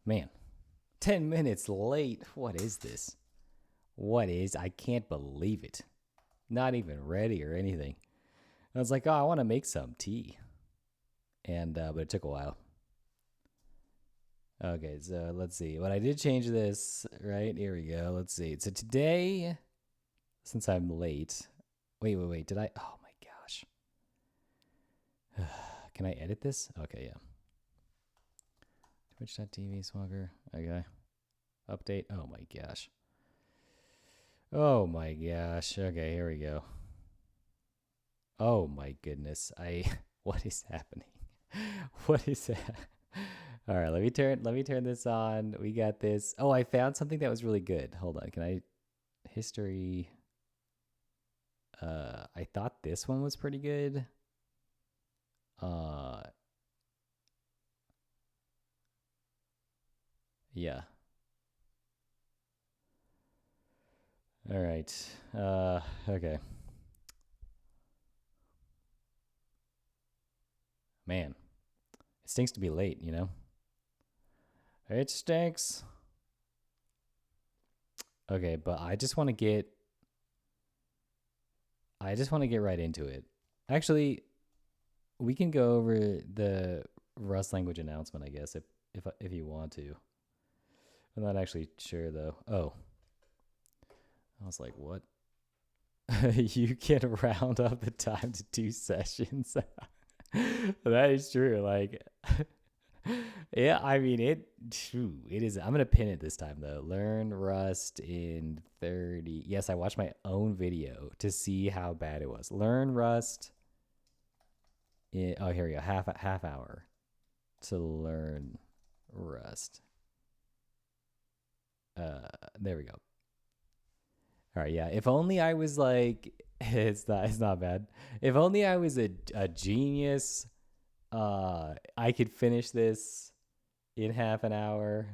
Man, 10 minutes late. What is this? I can't believe it. Not even ready or anything. I was like, oh, I want to make some tea. But it took a while. Okay, so let's see. But I did change this, right? Here we go. Let's see. So today, since I'm late, wait. Did I? Oh my gosh. Can I edit this? Okay, yeah. Twitch.tv Swagger. Okay. Update. Oh my gosh. Oh my gosh. Okay, here we go. Oh my goodness. What is happening? What is that? All right, let me turn this on. We got this. Oh, I found something that was really good. Hold on. Can I history I thought this one was pretty good. Uh yeah. All right. Okay. Man, it stinks to be late, you know? It stinks. Okay, but I just want to get right into it. Actually, we can go over the Rust language announcement, I guess, if you want to. I'm not actually sure though. Oh, I was like, what? You can round up the time to 2 sessions. That is true. Like, yeah, I mean it. It is. I'm gonna pin it this time though. Learn Rust in 30. Yes, I watched my own video to see how bad it was. Learn Rust. Oh, here we go. Half hour to learn Rust. There we go. All right, yeah. If only I was like, it's not bad. If only I was a genius. I could finish this in half an hour.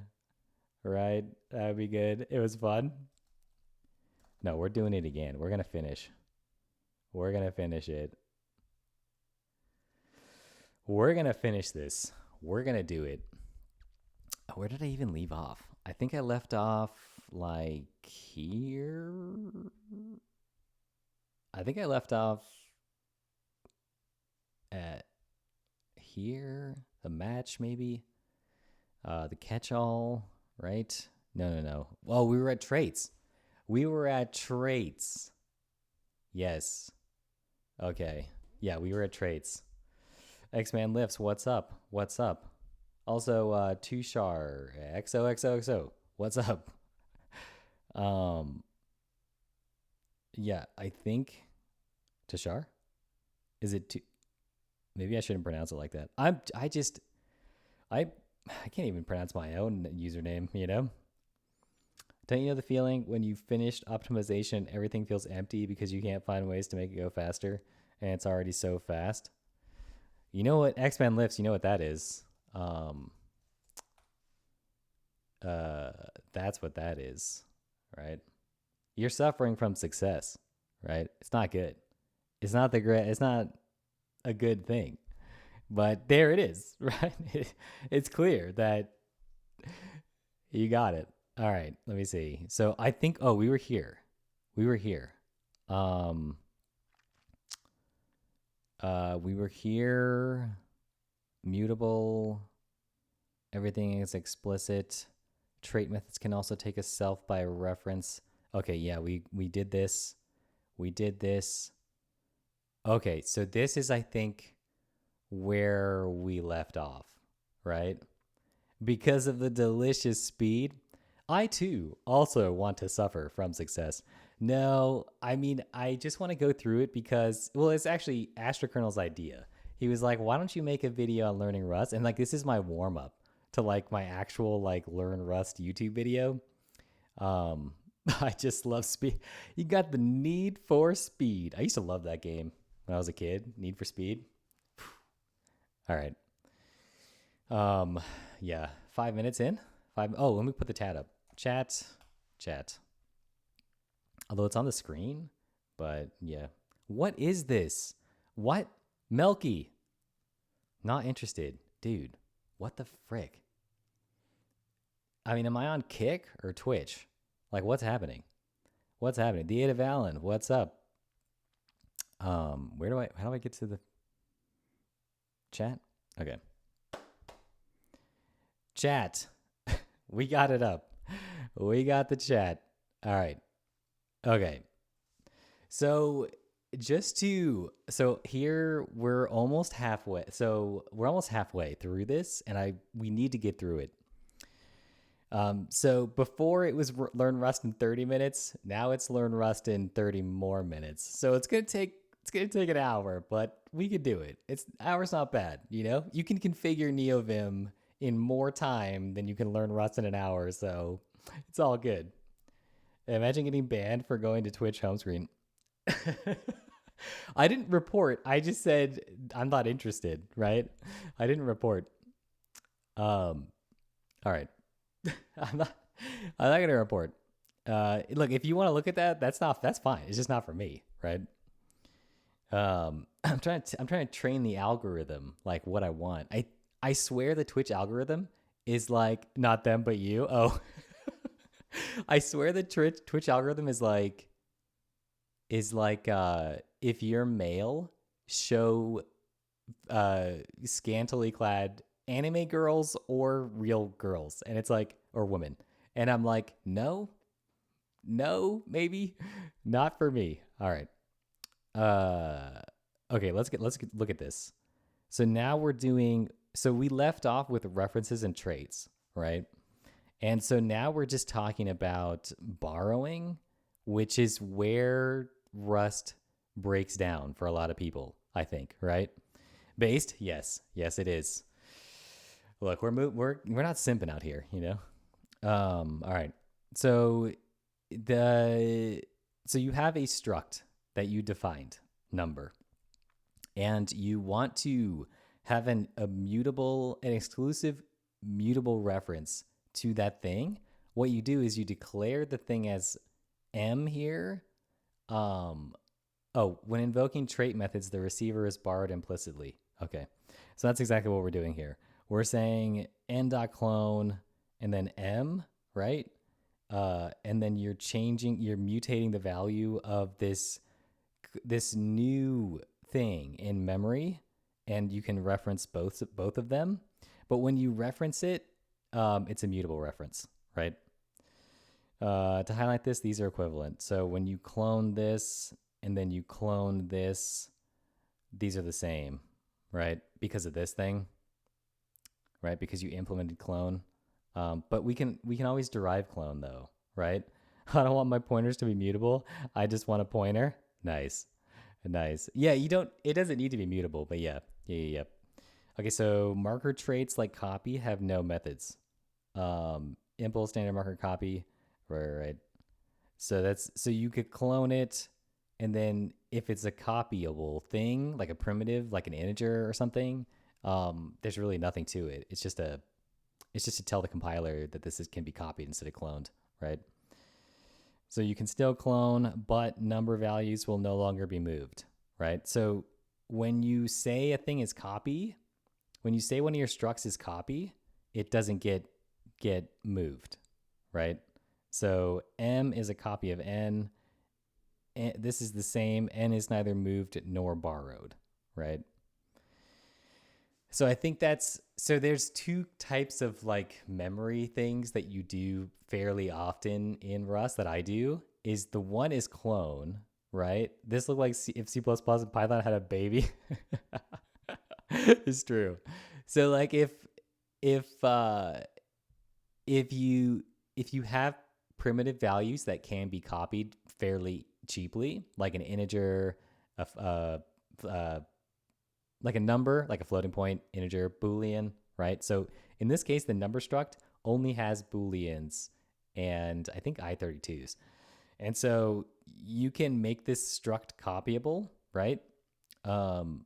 Right? That would be good. It was fun. No, we're doing it again. We're gonna finish. We're gonna finish it. We're gonna finish this. We're gonna do it. Where did I even leave off? I think I left off like here. I think I left off at here. The match, maybe. The catch-all, right? No. Oh, we were at traits. We were at traits. Yes. Okay. Yeah, we were at traits. X-Man lifts. What's up? What's up? Also, Tushar XOXOXO. What's up? Um, yeah, I think Tushar. Is it? Maybe I shouldn't pronounce it like that. I can't even pronounce my own username. You know. Don't you know the feeling when you finished optimization, everything feels empty because you can't find ways to make it go faster, and it's already so fast? You know what X-Men lifts? You know what that is? Um, uh, that's what that is, right? You're suffering from success, right? It's not good. It's not the great. It's not a good thing. But there it is, right? It's clear that you got it. All right, let me see. So I think we were here. We were here. Um we were here. Mutable. Everything is explicit. Trait methods can also take a self by reference. Okay, yeah, we did this. We did this. Okay, so this is, I think, where we left off, right? Because of the delicious speed, I too also want to suffer from success. No, I mean, I just want to go through it because, well, it's actually Astro idea. He was like, why don't you make a video on learning Rust? And like, this is my warm up to like my actual like learn Rust YouTube video. Um, I just love speed. You got the Need for Speed. I used to love that game when I was a kid. Need for Speed. All right. Um, yeah, 5 minutes in. Five. Oh, let me put the chat up. Chat. Although it's on the screen, but yeah. What is this? What? Melky. Not interested, dude. What the frick? I mean, am I on Kick or Twitch? Like, what's happening? What's happening? The Eight of Allen, what's up? How do I get to the chat? Okay. Chat. We got it up. We got the chat. All right. Okay. So here we're almost halfway. So we're almost halfway through this, and we need to get through it. So before it was learn Rust in 30 minutes. Now it's learn Rust in 30 more minutes. So it's gonna take an hour, but we could do it. Hour's not bad. You can configure NeoVim in more time than you can learn Rust in an hour. So it's all good. Imagine getting banned for going to Twitch home screen. I didn't report. I just said I'm not interested, right? I didn't report. All right. I'm not gonna report. Look, if you want to look at that, that's fine. It's just not for me, right? I'm trying to train the algorithm like what I want. I swear the Twitch algorithm is like not them but you. Oh. I swear the Twitch algorithm is like if you're male, show scantily clad anime girls or real girls, and it's like, or women, and I'm like, no, maybe not for me. All right. Okay, let's look at this. So now we left off with references and traits, right? And so now we're just talking about borrowing, which is where Rust breaks down for a lot of people, I think, right? Based? Yes, it is. Look, we're not simping out here, all right. So you have a struct that you defined, number, and you want to have an exclusive mutable reference to that thing. What you do is you declare the thing as M here. When invoking trait methods, the receiver is borrowed implicitly. Okay, so that's exactly what we're doing here. We're saying n.clone and then M, right? And then you're mutating the value of this new thing in memory, and you can reference both of them. But when you reference it, it's a mutable reference, right? To highlight this, these are equivalent. So when you clone this and then you clone this, these are the same, right? Because of this thing, right? Because you implemented clone. But we can always derive clone though, right? I don't want my pointers to be mutable. I just want a pointer. Nice. Yeah, it doesn't need to be mutable, but yeah. Okay, so marker traits like copy have no methods. Impl standard marker copy, right. So you could clone it, and then if it's a copyable thing, like a primitive, like an integer or something, there's really nothing to it. It's just to tell the compiler that this can be copied instead of cloned, right? So you can still clone, but number values will no longer be moved, right? So when you say a thing is copy, when you say one of your structs is copy, it doesn't get moved, right? So M is a copy of N. This is the same. N is neither moved nor borrowed, right? So I think there's two types of like memory things that you do fairly often in Rust that I do. Is the one is clone, right? This looked like if C++ and Python had a baby. It's true. So like if you have primitive values that can be copied fairly cheaply, like an integer, like a number, like a floating point, integer, Boolean, right? So in this case, the number struct only has Booleans and I think I32s. And so you can make this struct copyable, right? And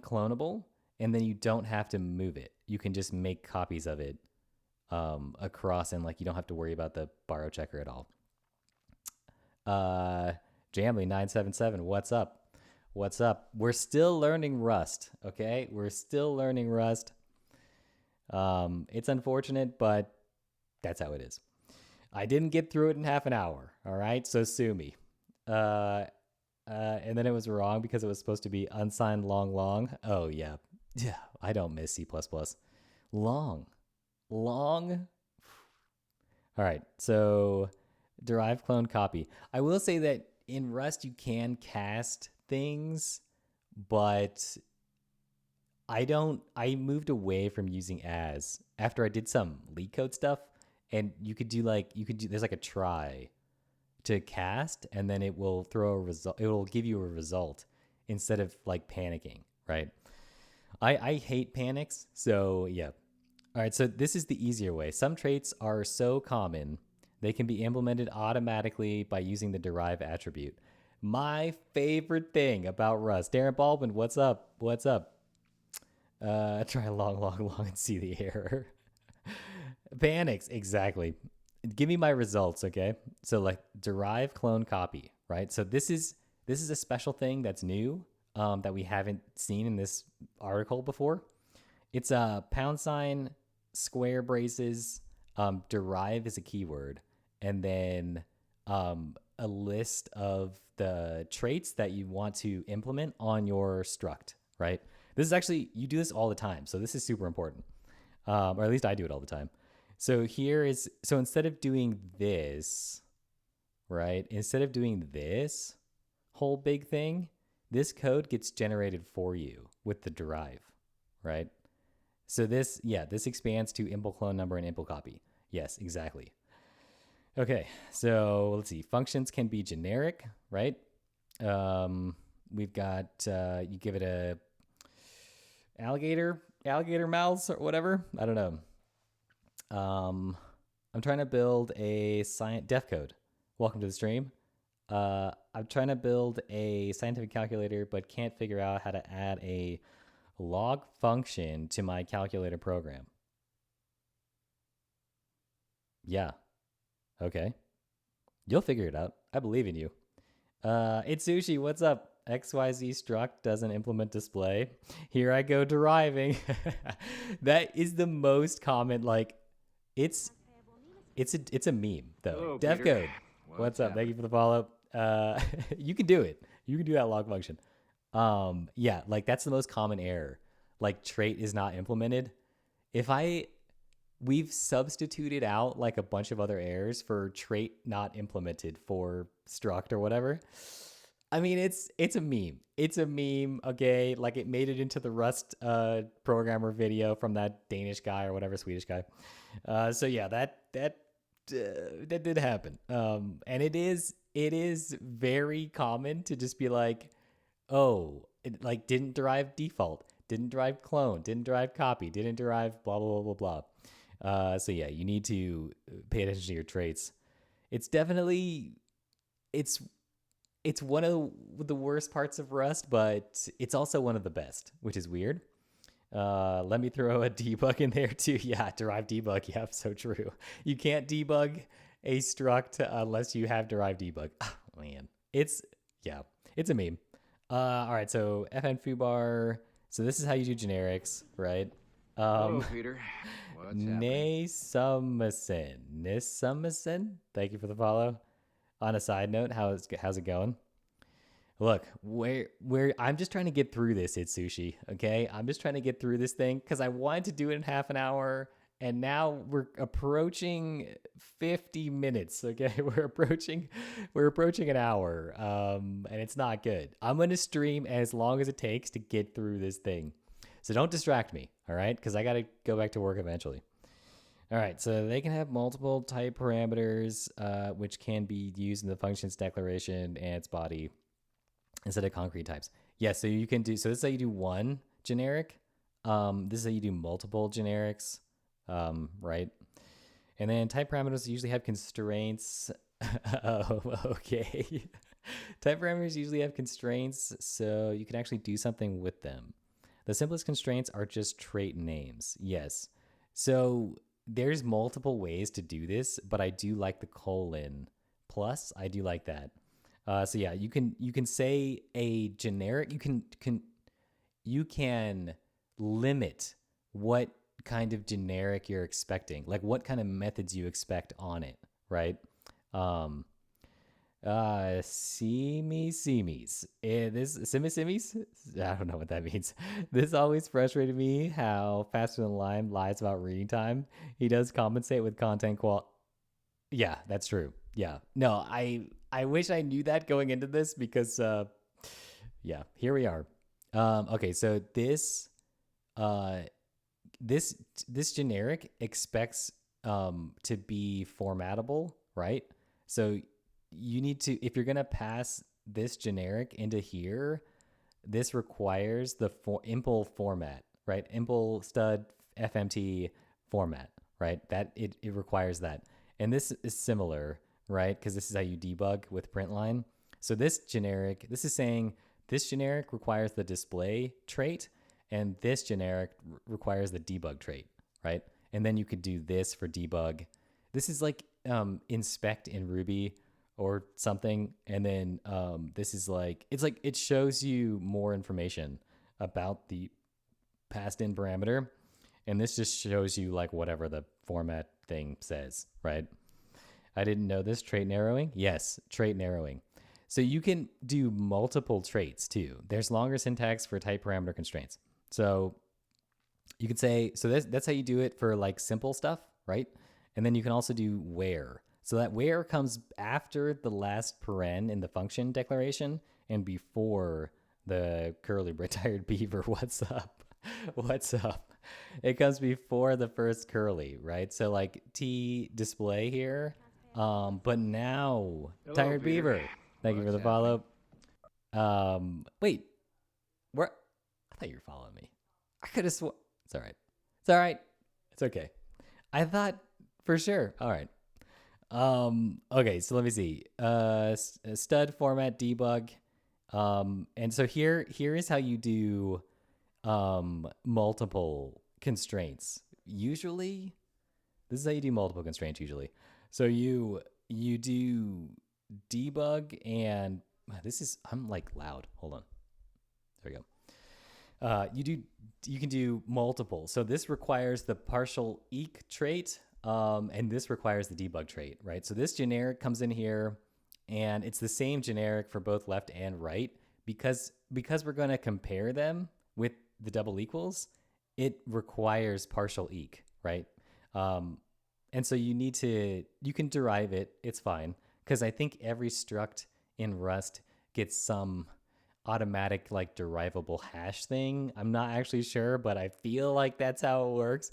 clonable, and then you don't have to move it. You can just make copies of it across, and like you don't have to worry about the borrow checker at all. Jamly977, what's up? What's up? We're still learning Rust, okay? We're still learning Rust. It's unfortunate, but That's how it is. I didn't get through it in half an hour. All right, so sue me. And then it was wrong because it was supposed to be unsigned long long. Oh yeah, yeah. I don't miss C++. Long, long. All right, so derive clone copy. I will say that in Rust you can cast things, but I don't. I moved away from using as after I did some LeetCode stuff, and you could do there's like a try to cast, and then it will throw a result. It will give you a result instead of like panicking, right? I hate panics, so yeah. All right, so this is the easier way. Some traits are so common they can be implemented automatically by using the derive attribute. My favorite thing about Rust. Darren Baldwin, what's up? What's up? Try long, long, long and see the error. Panics, exactly. Give me my results, okay? So like derive clone copy, right? So this is a special thing that's new that we haven't seen in this article before. It's a pound sign, square braces, derive is a keyword, and then a list of the traits that you want to implement on your struct, right? This is actually, you do this all the time, so this is super important, or at least I do it all the time. So so instead of doing this, right, instead of doing this whole big thing, this code gets generated for you with the derive, right? So this expands to impl clone number and impl copy. Yes, exactly. Okay, so let's see. Functions can be generic, right? We've got, you give it a alligator mouths or whatever. I don't know. I'm trying to build a def code. Welcome to the stream. I'm trying to build a scientific calculator, but can't figure out how to add a log function to my calculator program. Yeah. Okay. You'll figure it out. I believe in you. It's Sushi. What's up? XYZ struct doesn't implement display. Here I go deriving. That is the most common, like, it's a meme though. Defcode. What's up? Thank you for the follow. You can do it. You can do that log function. Yeah, like that's the most common error. Like trait is not implemented. We've substituted out like a bunch of other errors for trait not implemented for struct or whatever. I mean, it's a meme. It's a meme, okay? Like it made it into the Rust programmer video from that Danish guy or whatever, Swedish guy. So yeah, that did happen. And it is very common to just be like, oh, it like didn't derive default, didn't derive clone, didn't derive copy, didn't derive blah blah blah blah blah. So yeah, you need to pay attention to your traits. It's definitely it's one of the worst parts of Rust, but it's also one of the best, which is weird. Let me throw a debug in there too. Yeah, derive debug. Yeah, so true. You can't debug a struct unless you have derive debug. Oh, man, it's a meme. All right, so fn foobar. So this is how you do generics, right? Hello, Peter. What's happening? Nisumison. Thank you for the follow. On a side note, how's it going? Look, where I'm just trying to get through this, It's Sushi, okay? I'm just trying to get through this thing because I wanted to do it in half an hour, and now we're approaching 50 minutes, okay? We're approaching an hour, and it's not good. I'm gonna stream as long as it takes to get through this thing, so don't distract me, all right? Because I gotta go back to work eventually. All right, so they can have multiple type parameters, which can be used in the functions declaration and its body instead of concrete types. Yeah, so you can do, so this is how you do one generic. This is how you do multiple generics, right? And then type parameters usually have constraints. Oh, okay. Type parameters usually have constraints, so you can actually do something with them. The simplest constraints are just trait names. Yes. So there's multiple ways to do this, but I do like the colon plus. I do like that. So yeah, you can say a generic. You can limit what kind of generic you're expecting, like what kind of methods you expect on it, right? Um, see me's. This simmies. I don't know what that means. This always frustrated me. How Faster Than Lime lies about reading time. He does compensate with content qual. Yeah, that's true. Yeah. No, I wish I knew that going into this because yeah, here we are. Okay, so uh this this generic expects to be formatable, right? So you need to, if you're going to pass this generic into here, this requires the impl format, right? Impl stud fmt format, right? That it requires that. And this is similar, right? Because this is how you debug with printline. So this generic, this is saying this generic requires the display trait, and this generic requires the debug trait, right? And then you could do this for debug. This is like inspect in Ruby or something, and then this is like, it's like it shows you more information about the passed in parameter, and this just shows you like whatever the format thing says, right? I didn't know this. Trait narrowing. Yes, trait narrowing. So you can do multiple traits too. There's longer syntax for type parameter constraints. So you could say, so that's how you do it for like simple stuff, right? And then you can also do where. So that where comes after the last paren in the function declaration and before the curly retired beaver. What's up? What's up? It comes before the first curly, right? So like T display here. But now, Hello, tired Peter. beaver. Thank you for the follow. Wait, where? I thought you were following me. I could have sworn. It's all right. It's all right. It's okay. I thought for sure. All right. Okay, so let me see. Stud format debug. And so here is how you do multiple constraints. Usually, this is how you do multiple constraints usually. So you do debug, and this is, I'm like loud. Hold on. There we go. You can do multiple. So this requires the partial eq trait, and this requires the debug trait, right? So this generic comes in here, and it's the same generic for both left and right because we're going to compare them with the double equals. It requires partial eq, right? And so you can derive it. It's fine because I think every struct in Rust gets some automatic like derivable hash thing. I'm not actually sure, but I feel like that's how it works.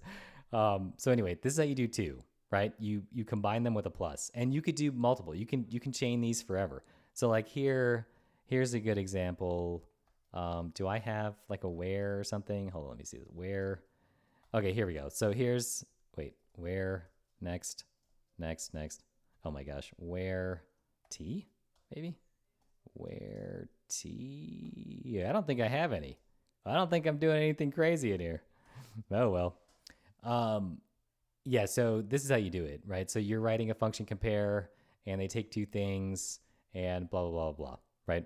So anyway, this is how you do two, right? You combine them with a plus, and you could do multiple. You can chain these forever. So like here's a good example. Do I have like a where or something? Hold on, let me see. Where? Okay, here we go. So here's, wait, where, next. Oh my gosh, where T, maybe? Where T? Yeah, I don't think I have any. I don't think I'm doing anything crazy in here. Oh well. Yeah, so this is how you do it, right? So you're writing a function compare, and they take two things, and blah, blah, blah, blah, right?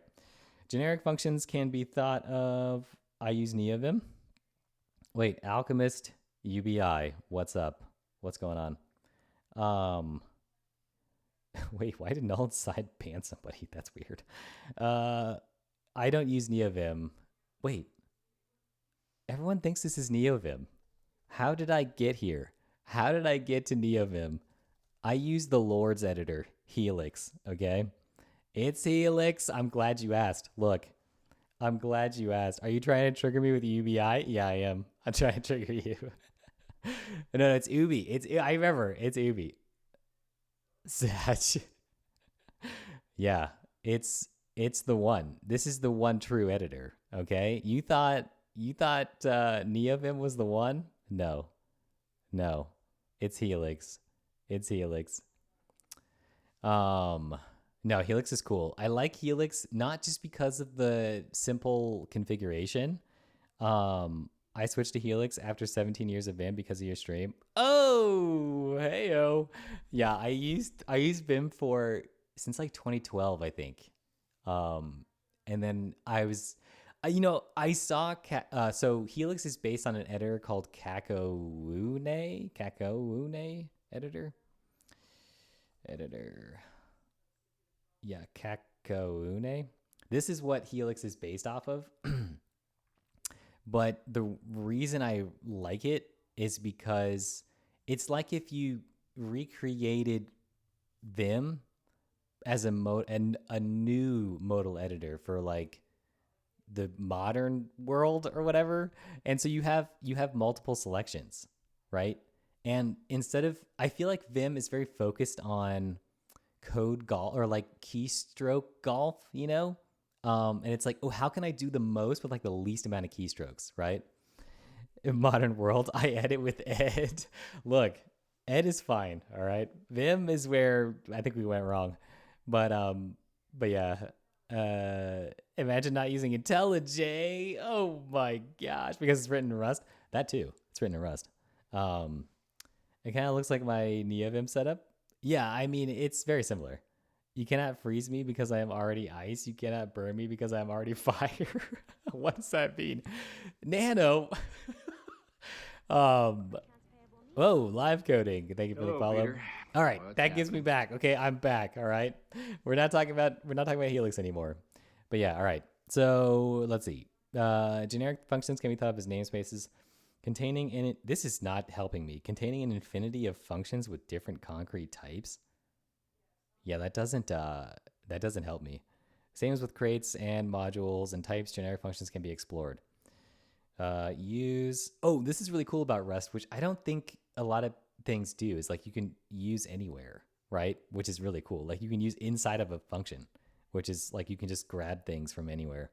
Generic functions can be thought of, I use NeoVim. Wait, Alchemist UBI, what's up? What's going on? Wait, why did null side ban somebody? That's weird. I don't use NeoVim. Wait, everyone thinks this is NeoVim. How did I get here? How did I get to NeoVim? I use the Lord's editor, Helix, okay? It's Helix. I'm glad you asked. Look, I'm glad you asked. Are you trying to trigger me with UBI? Yeah, I am. I'm trying to trigger you. No, it's Ubi. I remember. It's Ubi. Yeah, it's the one. This is the one true editor. Okay, you thought NeoVim was the one? No, it's Helix. It's Helix. No, Helix is cool. I like Helix not just because of the simple configuration. I switched to Helix after 17 years of Vim because of your stream. Oh, heyo. Yeah, I used Vim for since like 2012, I think. And then I saw so Helix is based on an editor called Kakowune editor. Yeah, Kakowune. This is what Helix is based off of. But the reason I like it is because it's like if you recreated Vim as a new modal editor for like the modern world or whatever. And so you have multiple selections, right? And instead of, I feel like Vim is very focused on code golf or like keystroke golf, and it's like, oh, how can I do the most with like the least amount of keystrokes, right? In modern world, I edit with Ed. Look, Ed is fine, all right? Vim is where I think we went wrong. But yeah, imagine not using IntelliJ. Oh my gosh, because it's written in Rust. That too, it's written in Rust. It kind of looks like my NeoVim setup. Yeah, I mean, it's very similar. You cannot freeze me because I am already ice. You cannot burn me because I'm already fire. What does that mean? Nano. Whoa, live coding. Thank you for the follow. Peter. All right, that gives me back. Okay, I'm back. All right. We're not talking about Helix anymore. But yeah, all right. So let's see. Generic functions can be thought of as namespaces containing in it. This is not helping me. Containing an infinity of functions with different concrete types. Yeah, that doesn't help me. Same as with crates and modules and types, generic functions can be explored. This is really cool about Rust, which I don't think a lot of things do, is like you can use anywhere, right? Which is really cool. Like you can use inside of a function, which is like you can just grab things from anywhere.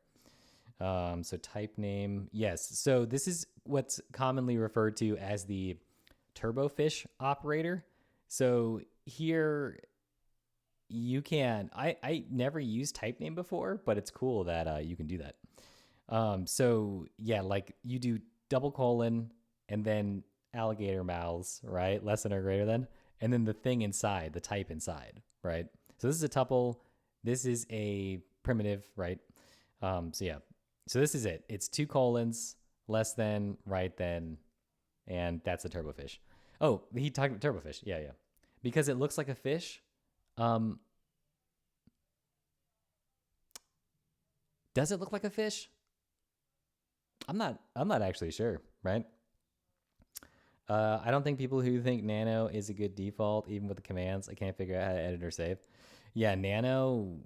So type name, yes. So this is what's commonly referred to as the turbofish operator. So here you can, I never used type name before, but it's cool that you can do that. So yeah, like you do double colon and then alligator mouths, right? Less than or greater than, and then the thing inside, the type inside, right? So this is a tuple. This is a primitive, right? So yeah, so this is it. It's 2 colons, less than, right then, and that's a turbofish. Oh, he talked about turbofish. Yeah. Because it looks like a fish. Does it look like a fish? I'm not actually sure, right? I don't think people who think Nano is a good default, even with the commands, I can't figure out how to edit or save. Yeah, Nano,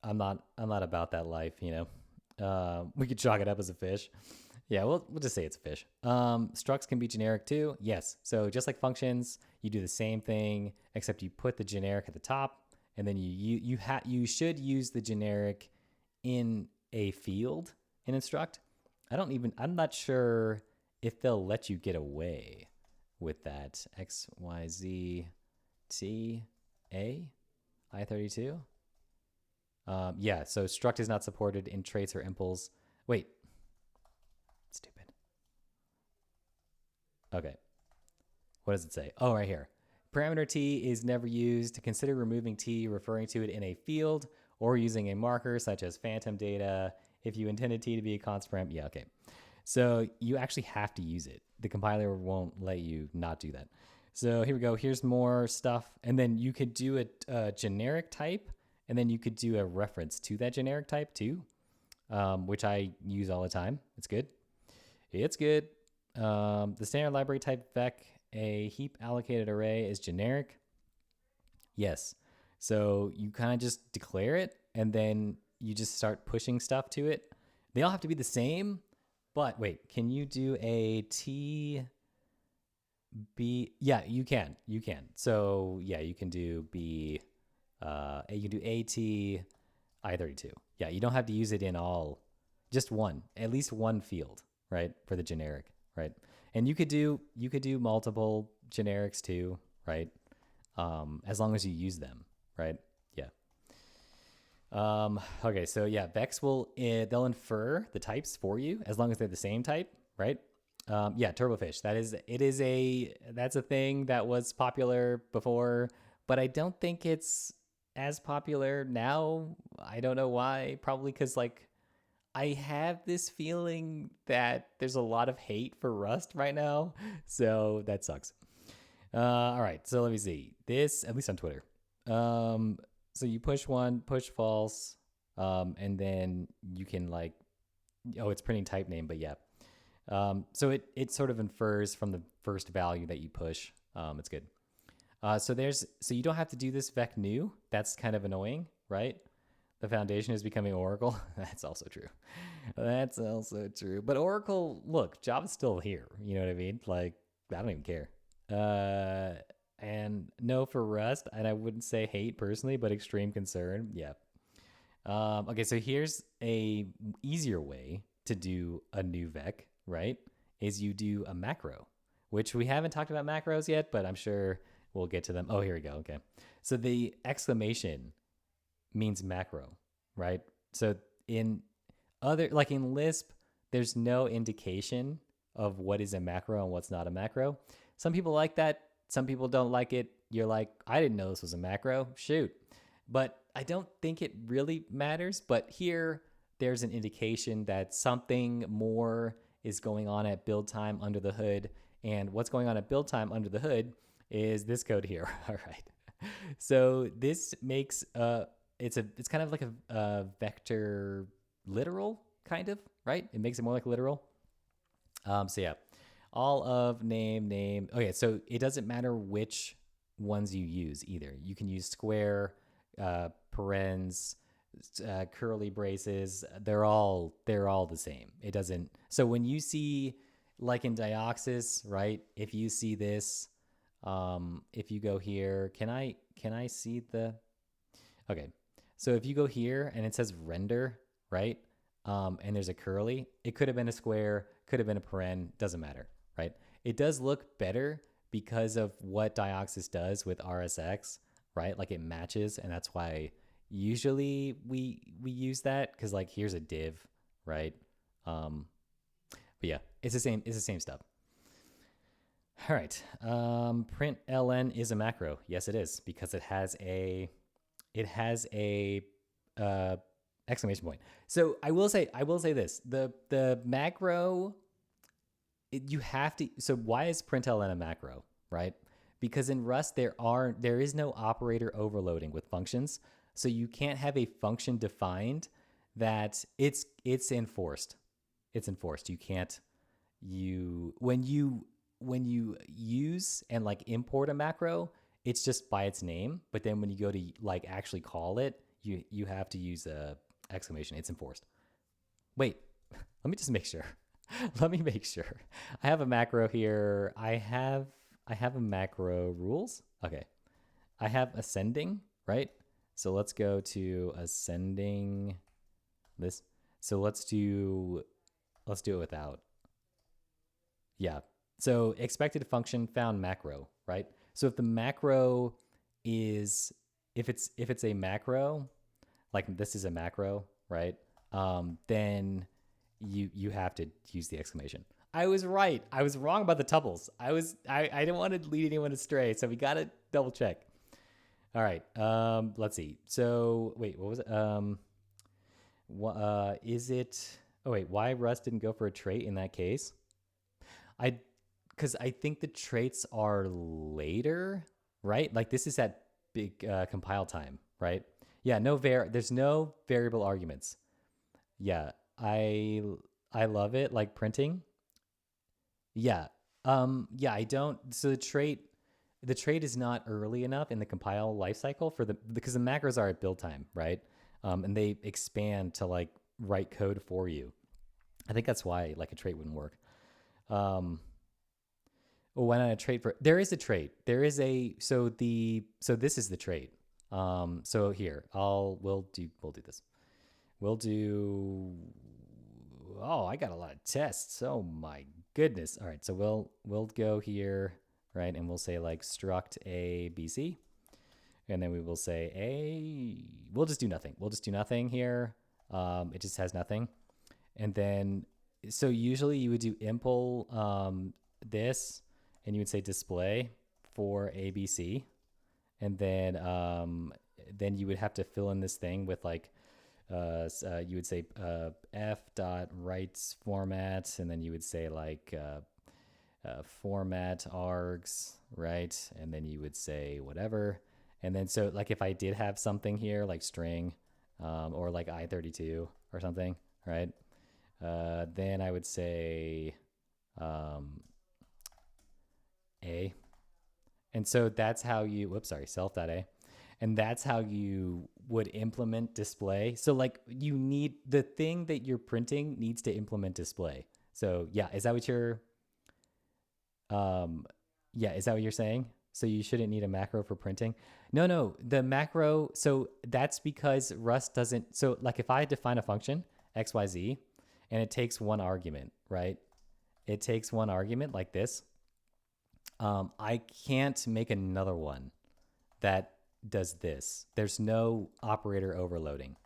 I'm not about that life, we could chalk it up as a fish. Yeah, we'll just say it's a fish. Structs can be generic too. Yes. So just like functions, you do the same thing, except you put the generic at the top, and then you should use the generic in a field in instruct. I'm not sure if they'll let you get away with that. X, Y, Z, T, A, I32. Yeah, so struct is not supported in traits or impls. Wait. Stupid. Okay. What does it say? Oh, right here. Parameter T is never used. To consider removing T, referring to it in a field, or using a marker such as phantom data. If you intended T to be a constant param, yeah, okay. So you actually have to use it. The compiler won't let you not do that. So here we go. Here's more stuff. And then you could do a generic type, and then you could do a reference to that generic type too, which I use all the time. It's good. It's good. The standard library type vec, a heap allocated array, is generic. Yes. So you kind of just declare it, and then you just start pushing stuff to it. They all have to be the same, but wait, can you do a T, B? Yeah, you can. So yeah, you can do B, you can do AT, I32. Yeah, you don't have to use it in all, just one, at least one field, right? For the generic, right? And you could do multiple generics too, right? As long as you use them, right? Yeah. Okay, so yeah, Vex they'll infer the types for you as long as they're the same type, right? Yeah, Turbofish. That's a thing that was popular before, but I don't think it's as popular now. I don't know why. Probably because like I have this feeling that there's a lot of hate for Rust right now, so that sucks. All right, so let me see this, at least on Twitter. So you push one, push false, and then you can like, oh, it's printing type name, but yeah. So it sort of infers from the first value that you push. It's good. So you don't have to do this vec new. That's kind of annoying, right? The foundation is becoming Oracle. That's also true. That's also true. But Oracle, look, Java's still here. You know what I mean? Like, I don't even care. And no for Rust, and I wouldn't say hate personally, but extreme concern. Yeah. Okay, so here's a easier way to do a new vec, right? Is you do a macro, which we haven't talked about macros yet, but I'm sure we'll get to them. Oh, here we go. Okay. So the exclamation means macro, right? So in Lisp, there's no indication of what is a macro and what's not a macro. Some people like that. Some people don't like it. You're like, I didn't know this was a macro. Shoot. But I don't think it really matters. But here, there's an indication that something more is going on at build time under the hood. And what's going on at build time under the hood is this code here. All right. So this makes it's kind of like a vector literal kind of, right? It makes it more like literal. So yeah, all of name. Okay, so it doesn't matter which ones you use either. You can use square, parens, curly braces. They're all the same. It doesn't. So when you see, like in Dioxys, right? If you see this, if you go here, can I see the? Okay, so if you go here and it says render, right? And there's a curly, it could have been a square, could have been a paren, doesn't matter, right? It does look better because of what Dioxys does with RSX, right? Like it matches, and that's why usually we use that, because like here's a div, right? But yeah, it's the same stuff. All right. Print ln is a macro. Yes, it is, because it has a exclamation point. So I will say this: the macro, you have to. So why is println a macro, right? Because in Rust there is no operator overloading with functions, so you can't have a function defined that it's enforced. It's enforced. You can't when you use and like import a macro, it's just by its name. But then when you go to like actually call it, you have to use a exclamation. It's enforced. Wait, let me just make sure. Let me make sure. I have a macro here. I have a macro rules. Okay. I have ascending, right? So let's go to ascending this. So let's do it without. Yeah. So expected function found macro, right? So if the macro is if it's a macro, like this is a macro, right? Then you have to use the exclamation. I was right. I was wrong about the tuples. I didn't want to lead anyone astray, so we got to double check. All right. Let's see. So wait, what was it? Is it? Oh wait, why Rust didn't go for a trait in that case? Because I think the traits are later, right? Like this is at big compile time, right? Yeah, there's no variable arguments. Yeah, I love it, like printing. Yeah. Yeah, I don't. So the trait is not early enough in the compile lifecycle because the macros are at build time, right? And they expand to like write code for you. I think that's why like a trait wouldn't work. Well, why not a trait for? There is a trait. There is a so this is the trait. So here we'll do this. We'll do. Oh, I got a lot of tests. Oh my goodness. All right, so we'll go here, right, and we'll say like struct a bc, and then we will say a. We'll just do nothing. We'll just do nothing here. It just has nothing, and then so usually you would do impl this, and you would say display for ABC, and then you would have to fill in this thing with like You would say f dot writes format, and then you would say like format args, right? And then you would say whatever. And then so like if I did have something here like string or like I32 or something, right? Then I would say a. And so that's how you, whoops, sorry, self.a. And that's how you would implement display. So like you need, the thing that you're printing needs to implement display. So yeah, is that what you're, is that what you're saying? So you shouldn't need a macro for printing? No, the macro, so that's because Rust doesn't, so like if I define a function, XYZ, and it takes one argument, right? It takes one argument like this. I can't make another one that does this. There's no operator overloading,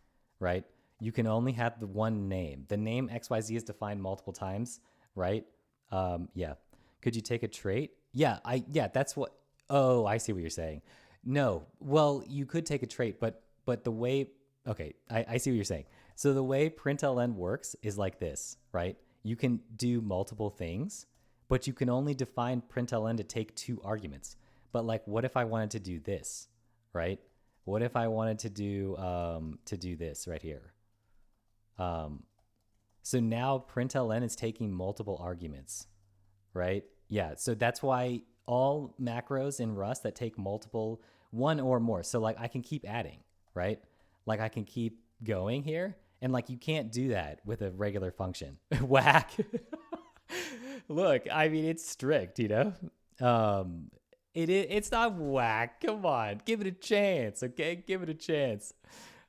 right? You can only have the one name. The name XYZ is defined multiple times, right? Yeah. Could you take a trait? Yeah, that's what, oh, I see what you're saying. No, well, you could take a trait, but the way, okay, I see what you're saying. So the way println works is like this, right? You can do multiple things, but you can only define println to take two arguments. But like, what if I wanted to do this, right? What if I wanted to do this right here? So now println is taking multiple arguments, right? Yeah, so that's why all macros in Rust that take multiple, one or more. So like I can keep adding, right? Like I can keep going here, and like you can't do that with a regular function. Whack. Look, I mean, it's strict, you know? It's not whack. Come on, give it a chance, okay? Give it a chance.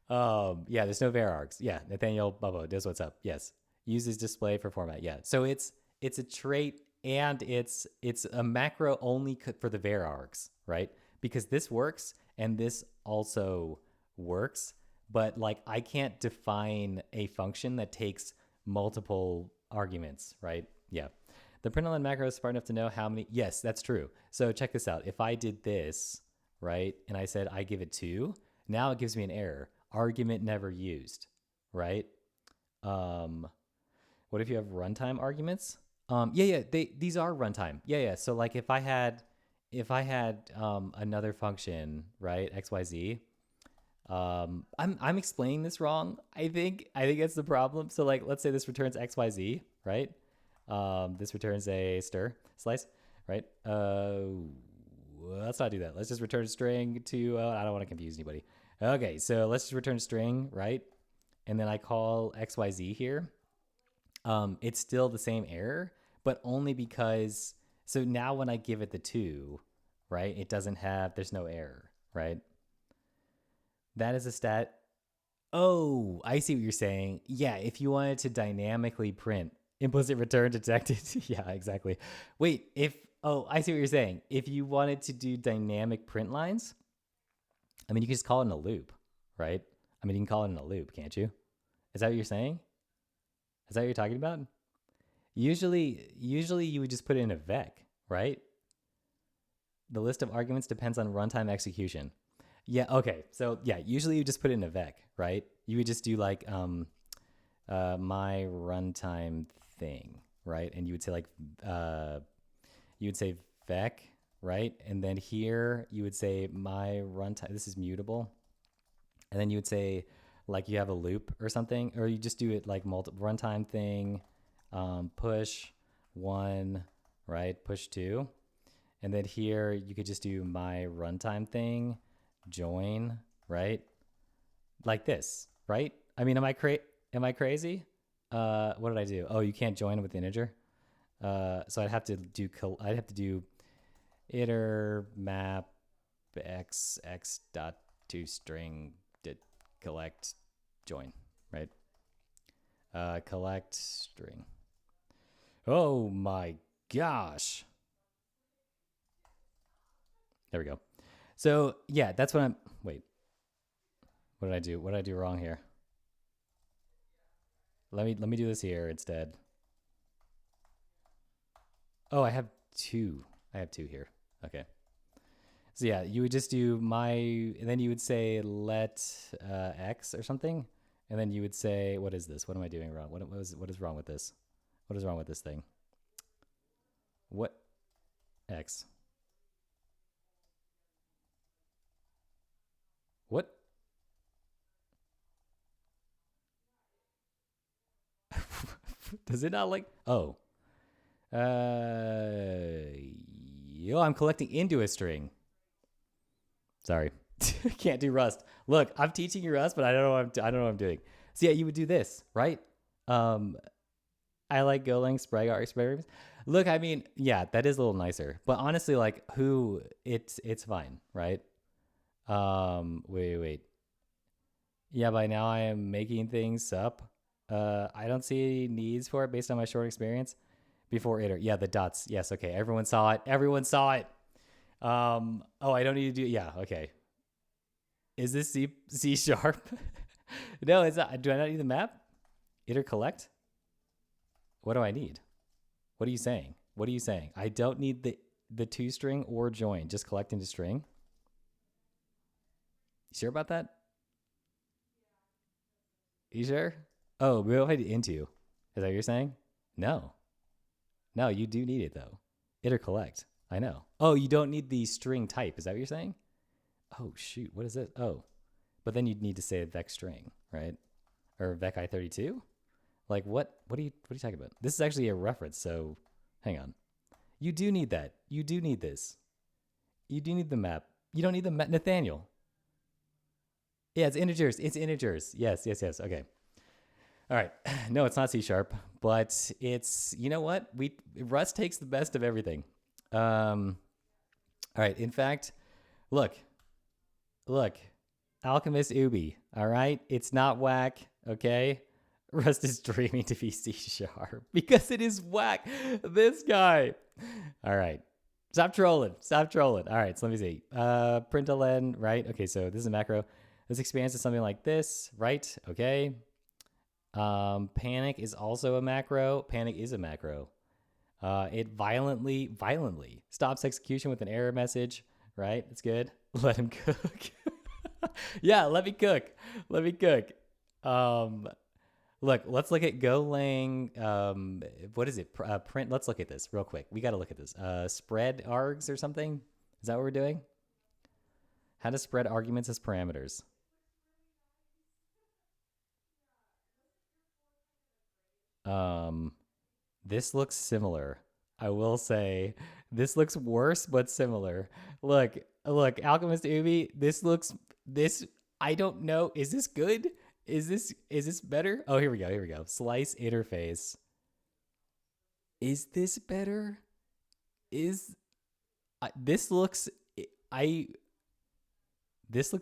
Yeah, there's no var args. Yeah, Nathaniel Bubbo does what's up. Yes, uses display for format. Yeah, so it's a trait and it's a macro only for the var args, right? Because this works and this also works, but like I can't define a function that takes multiple arguments, right? Yeah. The println macro is smart enough to know how many. Yes, that's true. So check this out. If I did this, right, and I said I give it 2, now it gives me an error. Argument never used, right? What if you have runtime arguments? These are runtime. Yeah. So like if I had another function, right, XYZ, I'm explaining this wrong. I think that's the problem. So like let's say this returns XYZ, right? This returns a stir slice, right? Let's not do that. Let's just return a string to, I don't want to confuse anybody. Okay, so let's just return a string, right? And then I call XYZ here. It's still the same error, but only because, so now when I give it the 2, right, it doesn't have, there's no error, right? That is a stat. Oh, I see what you're saying. Yeah, if you wanted to dynamically print implicit return detected. Yeah, exactly. Wait, I see what you're saying. If you wanted to do dynamic print lines, I mean, you can just call it in a loop, right? I mean, you can call it in a loop, can't you? Is that what you're saying? Is that what you're talking about? Usually you would just put it in a vec, right? The list of arguments depends on runtime execution. Yeah, okay. So yeah, usually you just put it in a vec, right? You would just do like my runtime thing, right? And you would say like you would say vec, right? And then here you would say my runtime, this is mutable. And then you would say like you have a loop or something, or you just do it like multiple runtime thing, push 1, right? Push 2. And then here you could just do my runtime thing, join, right? Like this, right? I mean, am I crazy? What did I do? Oh, you can't join with integer. So I'd have to do iter map x dot to string did collect join, right? Collect string. Oh my gosh. There we go. So yeah, that's what wait. What did I do? What did I do wrong here? Let me do this here instead. Oh, I have 2. I have 2 here. Okay. So yeah, you would just do and then you would say let x or something, And then you would say, what is this? What am I doing wrong? What is wrong with this? What is wrong with this thing? What? X. What? Does it not like? Oh. Yo, I'm collecting into a string. Sorry. Can't do Rust. Look, I'm teaching you Rust, but I don't know what I'm doing. So yeah, you would do this, right? I like Golang, Sprague. Look, I mean, yeah, that is a little nicer. But honestly, like it's fine, right? Wait. Yeah, by now I am making things up. I don't see needs for it based on my short experience. Before iter. Yeah, the dots. Yes, okay. Everyone saw it. Oh, I don't need to do. Yeah, okay. Is this C sharp? No, it's not. Do I not need the map? Iter collect? What do I need? What are you saying? I don't need the to string or join. Just collect into string. You sure about that? You sure? Oh, we don't need into. Is that what you're saying? No, you do need it though. Iter collect. I know. Oh, you don't need the string type. Is that what you're saying? Oh shoot, what is it? Oh, but then you'd need to say vec string, right? Or vec i32. Like what? What are you talking about? This is actually a reference. So, hang on. You do need that. You do need this. You do need the map. You don't need the map, Nathaniel. Yeah, it's integers. Yes. Okay. All right. No, it's not C sharp, but it's, you know what? Rust takes the best of everything. All right. In fact, look, Alchemist Ubi. All right. It's not whack. Okay. Rust is dreaming to be C sharp because it is whack. This guy. All right. Stop trolling. All right. So let me see. Println, right? Okay. So this is a macro. This expands to something like this, right? Okay. Panic is also a macro. Panic is a macro. It violently stops execution with an error message, right? It's good. Let him cook. Yeah, let me cook. Look, let's look at Golang. What is it? Print. Let's look at this real quick. We got to look at this. Spread args or something. Is that what we're doing? How to spread arguments as parameters. This looks similar. I will say this looks worse, but similar. Look, Alchemist Ubi. This. I don't know. Is this good? Is this better? Oh, here we go. Slice interface. Is this better? This looks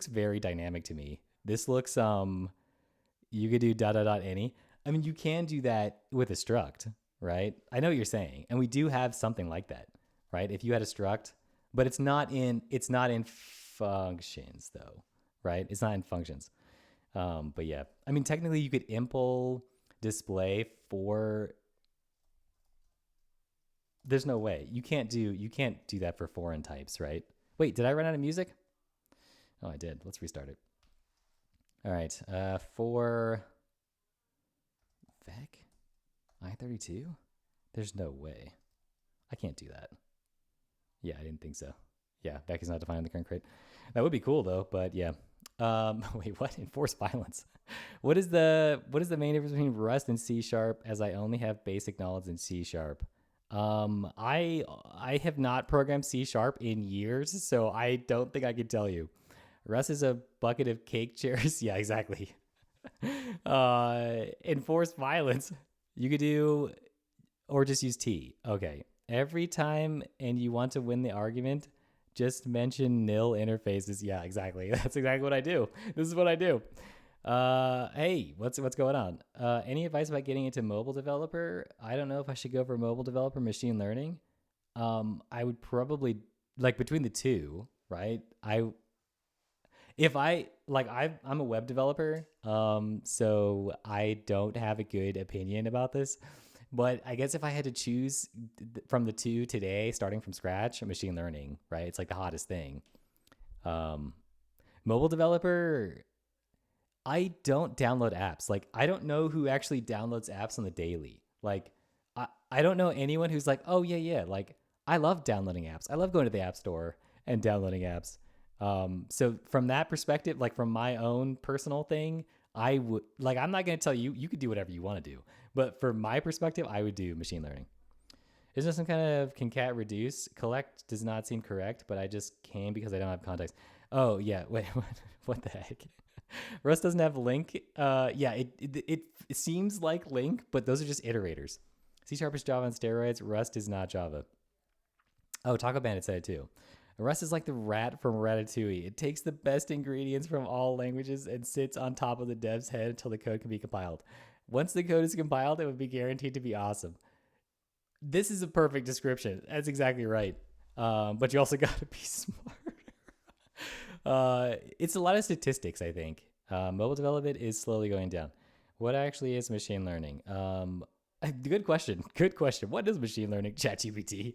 very dynamic to me. This looks you could do ... any. I mean, you can do that with a struct, right? I know what you're saying. And we do have something like that, right? If you had a struct, but it's not in functions though, right? It's not in functions. But yeah, I mean, technically you could impl display for, there's no way. You can't do that for foreign types, right? Wait, did I run out of music? Oh, I did. Let's restart it. All right. For vec i32, there's no way. I can't do that. Yeah, I didn't think so. Yeah, vec is not defined in the current crate. That would be cool though, but yeah. Wait, what? Enforce violence. What is the main difference between Rust and C sharp, as I only have basic knowledge in C sharp? I have not programmed C sharp in years, so I don't think I can tell you. Rust is a bucket of cake chairs. Yeah, exactly. Enforce violence. You could do, or just use T. Okay. Every time and you want to win the argument, just mention nil interfaces. Yeah, exactly. That's exactly what I do. This is what I do. Hey, what's going on? Any advice about getting into mobile developer? I don't know if I should go for mobile developer, machine learning. I would probably, like, between the two, right? I'm a web developer, so I don't have a good opinion about this. But I guess if I had to choose from the two today, starting from scratch, machine learning, right? It's like the hottest thing. Mobile developer, I don't download apps. Like, I don't know who actually downloads apps on the daily. Like, I don't know anyone who's like, oh, yeah. Like, I love downloading apps. I love going to the app store and downloading apps. So from that perspective, like from my own personal thing, I would like, I'm not going to tell you, you could do whatever you want to do. But from my perspective, I would do machine learning. Isn't there some kind of concat reduce? Collect does not seem correct, but I just can because I don't have context. Oh, yeah. Wait, what the heck? Rust doesn't have link. Yeah, it seems like link, but those are just iterators. C# is Java on steroids. Rust is not Java. Oh, Taco Bandit said it too. Rust is like the rat from Ratatouille. It takes the best ingredients from all languages and sits on top of the dev's head until the code can be compiled. Once the code is compiled, it would be guaranteed to be awesome. This is a perfect description. That's exactly right. But you also got to be smart. It's a lot of statistics, I think. Mobile development is slowly going down. What actually is machine learning? Good question. Good question. What is machine learning? ChatGPT,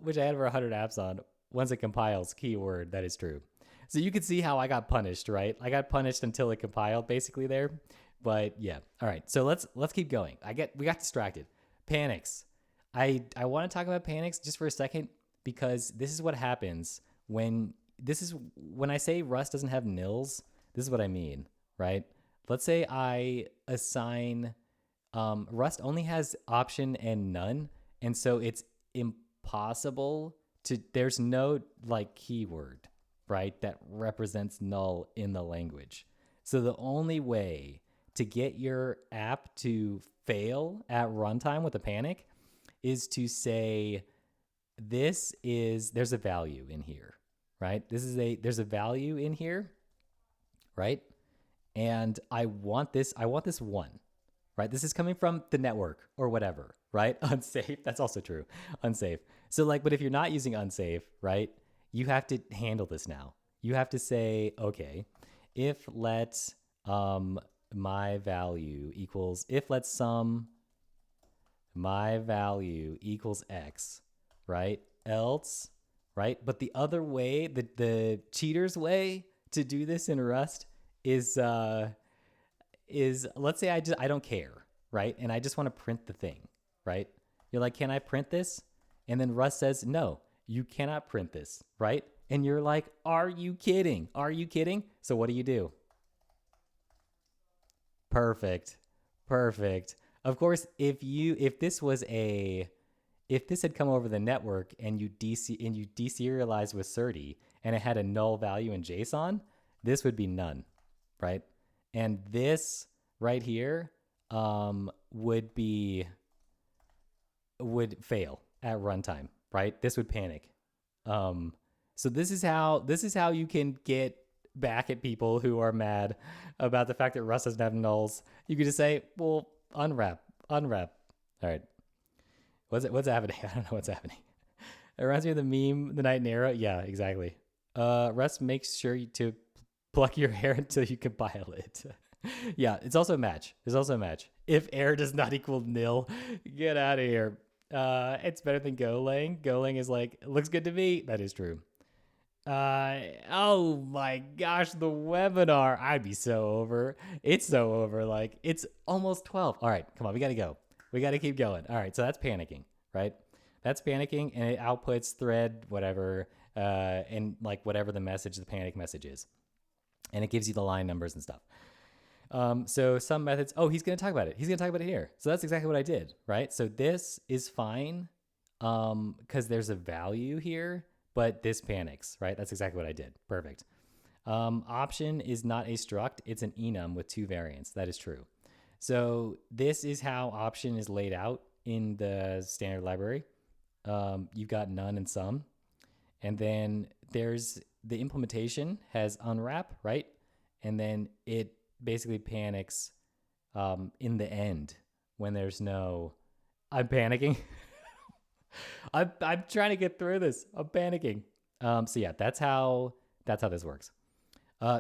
which I had over 100 apps on. Once it compiles, keyword, that is true. So you can see how I got punished, right? I got punished until it compiled, basically there. But yeah, all right. So let's keep going. We got distracted. Panics. I want to talk about panics just for a second because this is what happens when I say Rust doesn't have nils. This is what I mean, right? Let's say I assign Rust only has option and none, and so it's impossible to. There's no like keyword, right, that represents null in the language. So the only way to get your app to fail at runtime with a panic is to say there's a value in here, right? There's a value in here, right? And I want this one, right? This is coming from the network or whatever, right? Unsafe. That's also true. Unsafe. So like, but if you're not using unsafe, right, you have to handle this now. You have to say, okay, if let my value equals, if let sum my value equals X, right? Else, right? But the other way, the cheater's way to do this in Rust is let's say I don't care, right? And I just want to print the thing, right? You're like, can I print this? And then Rust says, no, you cannot print this, right? And you're like, are you kidding? Are you kidding? So what do? Perfect. Of course, if this had come over the network and you deserialized with SerDes and it had a null value in JSON, this would be none, right? And this right here would fail at runtime, right? This would panic. So this is how you can get back at people who are mad about the fact that Rust doesn't have nulls. You could just say, well, unwrap. All right. What's happening? I don't know what's happening. It reminds me of the meme, the Night and Arrow. Yeah, exactly. Rust makes sure to pluck your hair until you compile it. Yeah, it's also a match. There's also a match. If error does not equal nil, get out of here. It's better than Golang. Golang is like, looks good to me. That is true. Oh my gosh, the webinar. I'd be so over. It's so over. Like, it's almost 12. All right, come on. We got to go. We got to keep going. All right, so that's panicking, right? That's panicking, and it outputs thread, whatever, and like whatever the panic message is. And it gives you the line numbers and stuff. So some methods, he's going to talk about it. He's going to talk about it here. So that's exactly what I did, right? So this is fine because there's a value here, but this panics, right? That's exactly what I did. Perfect. Option is not a struct. It's an enum with two variants. That is true. So this is how option is laid out in the standard library. You've got none and some. And then there's the implementation has unwrap, right? And then it basically panics in the end when there's no, I'm panicking. I'm trying to get through this. I'm panicking. So yeah, that's how this works.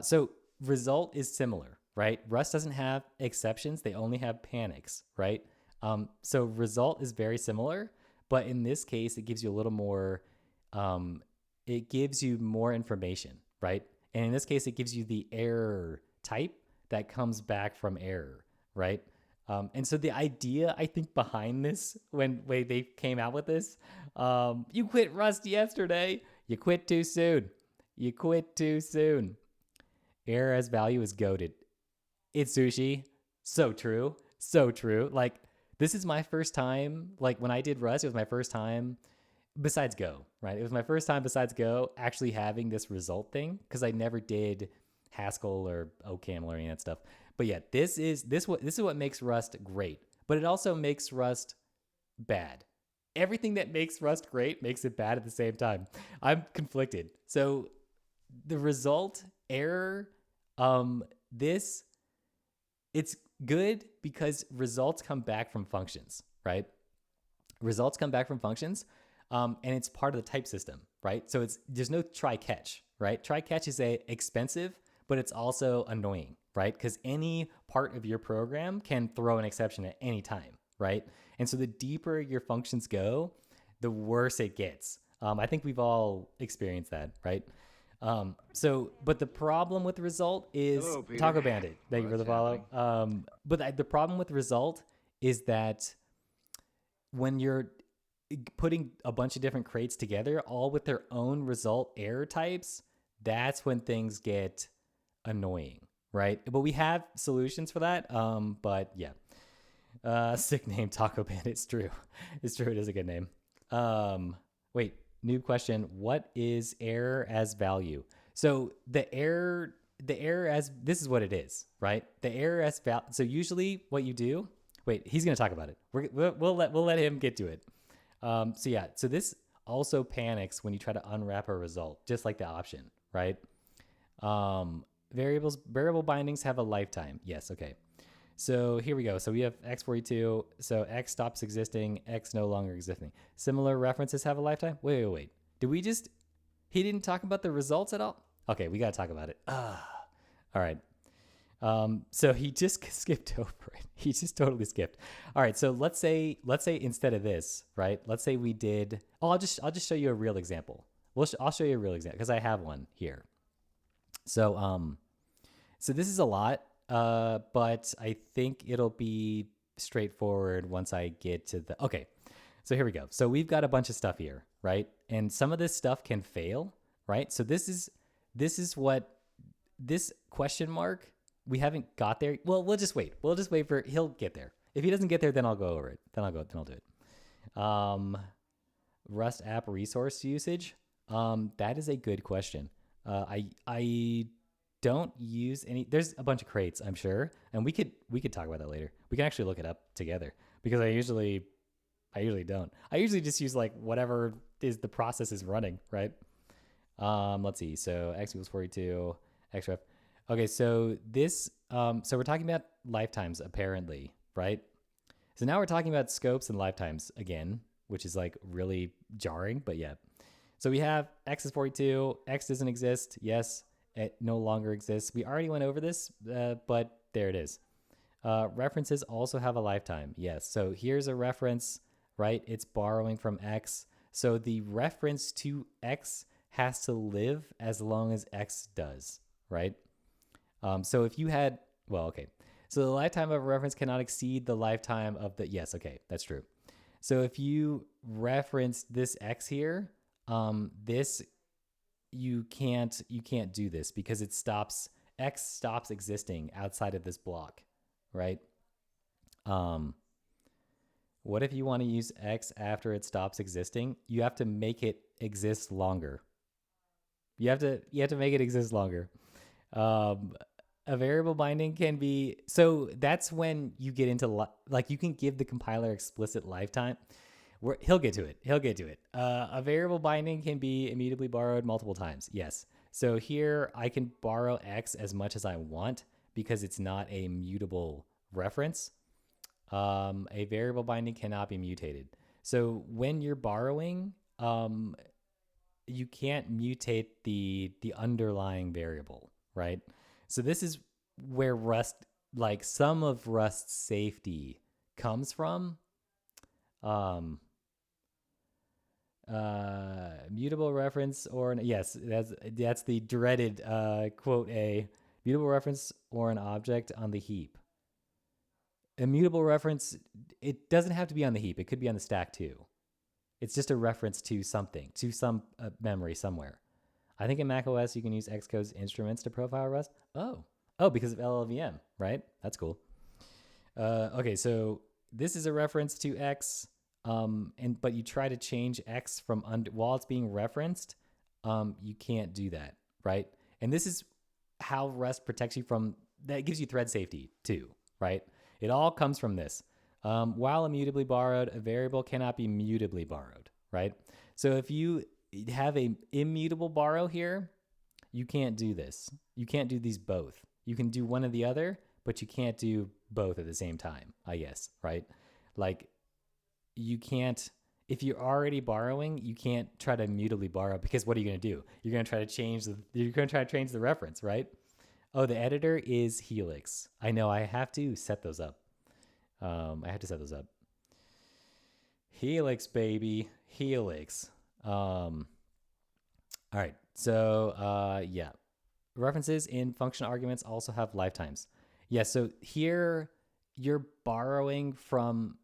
So result is similar, right? Rust doesn't have exceptions. They only have panics, right? So result is very similar, but in this case, it gives you a little more, it gives you more information, right? And in this case, it gives you the error type that comes back from error, right? And so the idea, I think, behind this, when they came out with this, you quit Rust yesterday. You quit too soon. You quit too soon. Error as value is goated. It's sushi. So true. So true. Like, this is my first time. Like, when I did Rust, it was my first time, besides Go, right? It was my first time, besides Go, actually having this result thing, because I never did Haskell or OCaml or any of that stuff. But yeah, this is what makes Rust great. But it also makes Rust bad. Everything that makes Rust great makes it bad at the same time. I'm conflicted. So the result error, this, it's good because results come back from functions, right? Results come back from functions, and it's part of the type system, right? So there's no try catch, right? Try catch is expensive, but it's also annoying, right? Because any part of your program can throw an exception at any time, right? And so the deeper your functions go, the worse it gets. I think we've all experienced that, right? But the problem with result is Taco Bandit. Thank you for the follow. But the problem with result is that when you're putting a bunch of different crates together, all with their own result error types, that's when things get annoying, right? But we have solutions for that. But yeah, sick name Taco Bandit. It's true. It's true. It is a good name. Wait, new question. What is error as value? So the error as, this is what it is, right? The error as value. So usually what you do, wait, he's going to talk about it. We'll let him get to it. So this also panics when you try to unwrap a result, just like the option, right? Variable bindings have a lifetime. Yes. Okay. So here we go. So we have x42. So x stops existing, x no longer existing. Similar references have a lifetime. Wait. He didn't talk about the results at all? Okay, we got to talk about it. All right. So he just skipped over it. He just totally skipped. All right. So let's say instead of this, right? Let's say we did. Oh, I'll just show you a real example. I'll show you a real example because I have one here. So this is a lot, but I think it'll be straightforward once I get to the. Okay. So here we go. So we've got a bunch of stuff here, right? And some of this stuff can fail, right? So this is what this question mark. We haven't got there. Well, we'll just wait. He'll get there. If he doesn't get there, then I'll go over it. Then I'll do it. Rust app resource usage. That is a good question. I don't use any. There's a bunch of crates, I'm sure, and we could talk about that later. We can actually look it up together because I usually don't. I usually just use like whatever is the process is running, right? Let's see. So x equals 42, xref. Okay, so this, so we're talking about lifetimes apparently, right? So now we're talking about scopes and lifetimes again, which is like really jarring, but yeah. So we have x is 42, x doesn't exist. Yes, it no longer exists. We already went over this, but there it is. References also have a lifetime. Yes, so here's a reference, right? It's borrowing from x. So the reference to x has to live as long as x does, right? So if you had, so the lifetime of a reference cannot exceed the lifetime of the, yes, okay, that's true. So if you reference this x here, this, you can't do this because x stops existing outside of this block, right? What if you want to use x after it stops existing? You have to make it exist longer. You have to make it exist longer. A variable binding can be, so that's when you get into like you can give the compiler explicit lifetime. He'll get to it. A variable binding can be immutably borrowed multiple times. Yes. So here I can borrow x as much as I want because it's not a mutable reference. A variable binding cannot be mutated. So when you're borrowing, you can't mutate the underlying variable, right? So this is where Rust, like some of Rust's safety comes from. Mutable reference or yes, that's the dreaded quote A. Mutable reference or an object on the heap. Immutable reference, it doesn't have to be on the heap. It could be on the stack too. It's just a reference to something, to some memory somewhere. I think in macOS you can use Xcode's instruments to profile Rust. Oh, because of LLVM, right? That's cool. Okay, so this is a reference to X, but you try to change X from while it's being referenced. You can't do that, right? And this is how Rust protects you from that. Gives you thread safety too, right? It all comes from this. While immutably borrowed, a variable cannot be mutably borrowed, right? So if you have a immutable borrow here, you can't do this. You can't do these both. You can do one or the other, but you can't do both at the same time, I guess, right? Like you can't, if you're already borrowing, you can't try to mutably borrow because what are you going to do? You're going to try to change the reference, right? Oh, the editor is Helix. I know I have to set those up. Helix, baby. Helix. All right. So, yeah. References in function arguments also have lifetimes. Yeah. So here you're borrowing from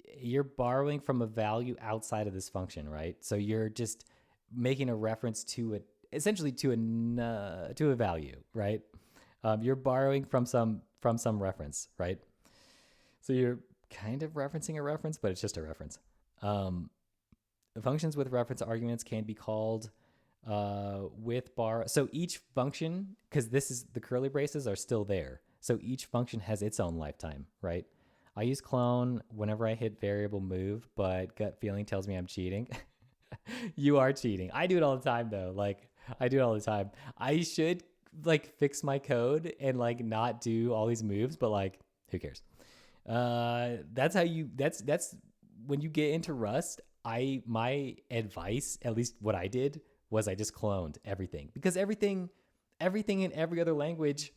a value outside of this function, right? So you're just making a reference to essentially to a value, right? You're borrowing from some reference, right? So you're kind of referencing a reference, but it's just a reference. Functions with reference arguments can be called with borrow. So each function, because this is the curly braces are still there. So each function has its own lifetime, right? I use clone whenever I hit variable move, but gut feeling tells me I'm cheating. You are cheating. I do it all the time though. Like I do it all the time. I should like fix my code and like not do all these moves, but like who cares? That's when you get into Rust, my advice, at least what I did, was I just cloned everything because everything in every other language,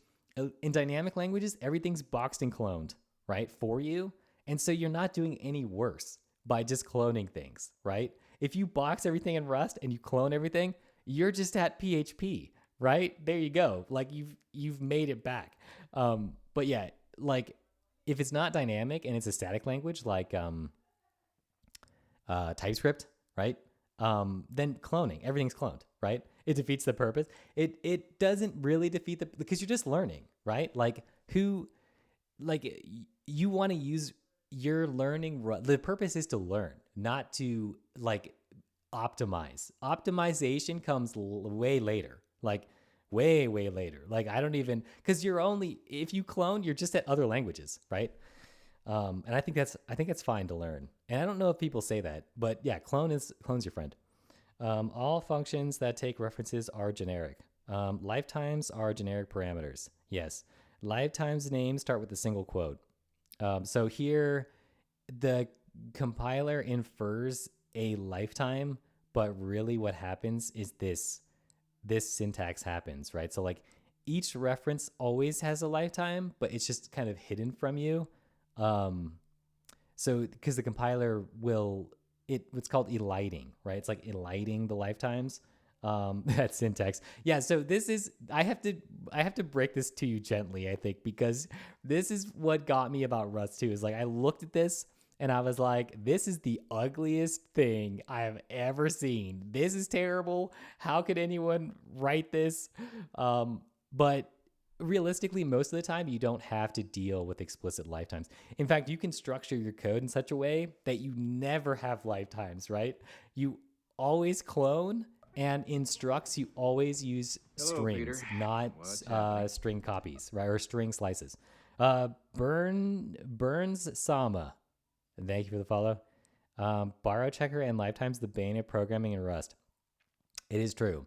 in dynamic languages, everything's boxed and cloned, right, for you. And so you're not doing any worse by just cloning things, right? If you box everything in Rust and you clone everything, you're just at PHP, right? There you go. Like you've made it back. But yeah, like if it's not dynamic and it's a static language like TypeScript, right? Then cloning, everything's cloned, right? It defeats the purpose. It doesn't really defeat because you're just learning, right? Like you want to use your learning. The purpose is to learn, not to like optimize. Optimization comes way later, like way later. Like I don't even, because if you clone, you're just at other languages, right? And I think that's fine to learn. And I don't know if people say that, but yeah, clone's your friend. All functions that take references are generic. Lifetimes are generic parameters. Yes. Lifetimes names start with a single quote. So here the compiler infers a lifetime, but really what happens is this syntax happens, right? So like each reference always has a lifetime, but it's just kind of hidden from you. So because the compiler it's called eliding, right? It's like eliding the lifetimes. That syntax. Yeah. So I have to break this to you gently, I think, because this is what got me about Rust too, is like, I looked at this and I was like, this is the ugliest thing I have ever seen. This is terrible. How could anyone write this? But realistically, most of the time, you don't have to deal with explicit lifetimes. In fact, you can structure your code in such a way that you never have lifetimes, right? You always clone, and in structs, you always use strings, Peter. Not string copies, right? Or string slices. Burns Sama, thank you for the follow. Borrow checker and lifetimes, the bane of programming in Rust. It is true.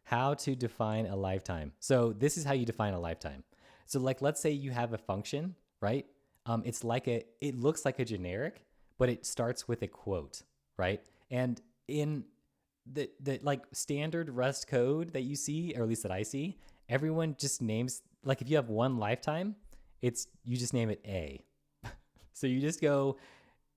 How to define a lifetime. So this is how you define a lifetime. So like, let's say you have a function, right? It looks like a generic, but it starts with a quote, right? And in the like standard Rust code that you see, or at least that I see, everyone just names, like if you have one lifetime, you just name it A. So you just go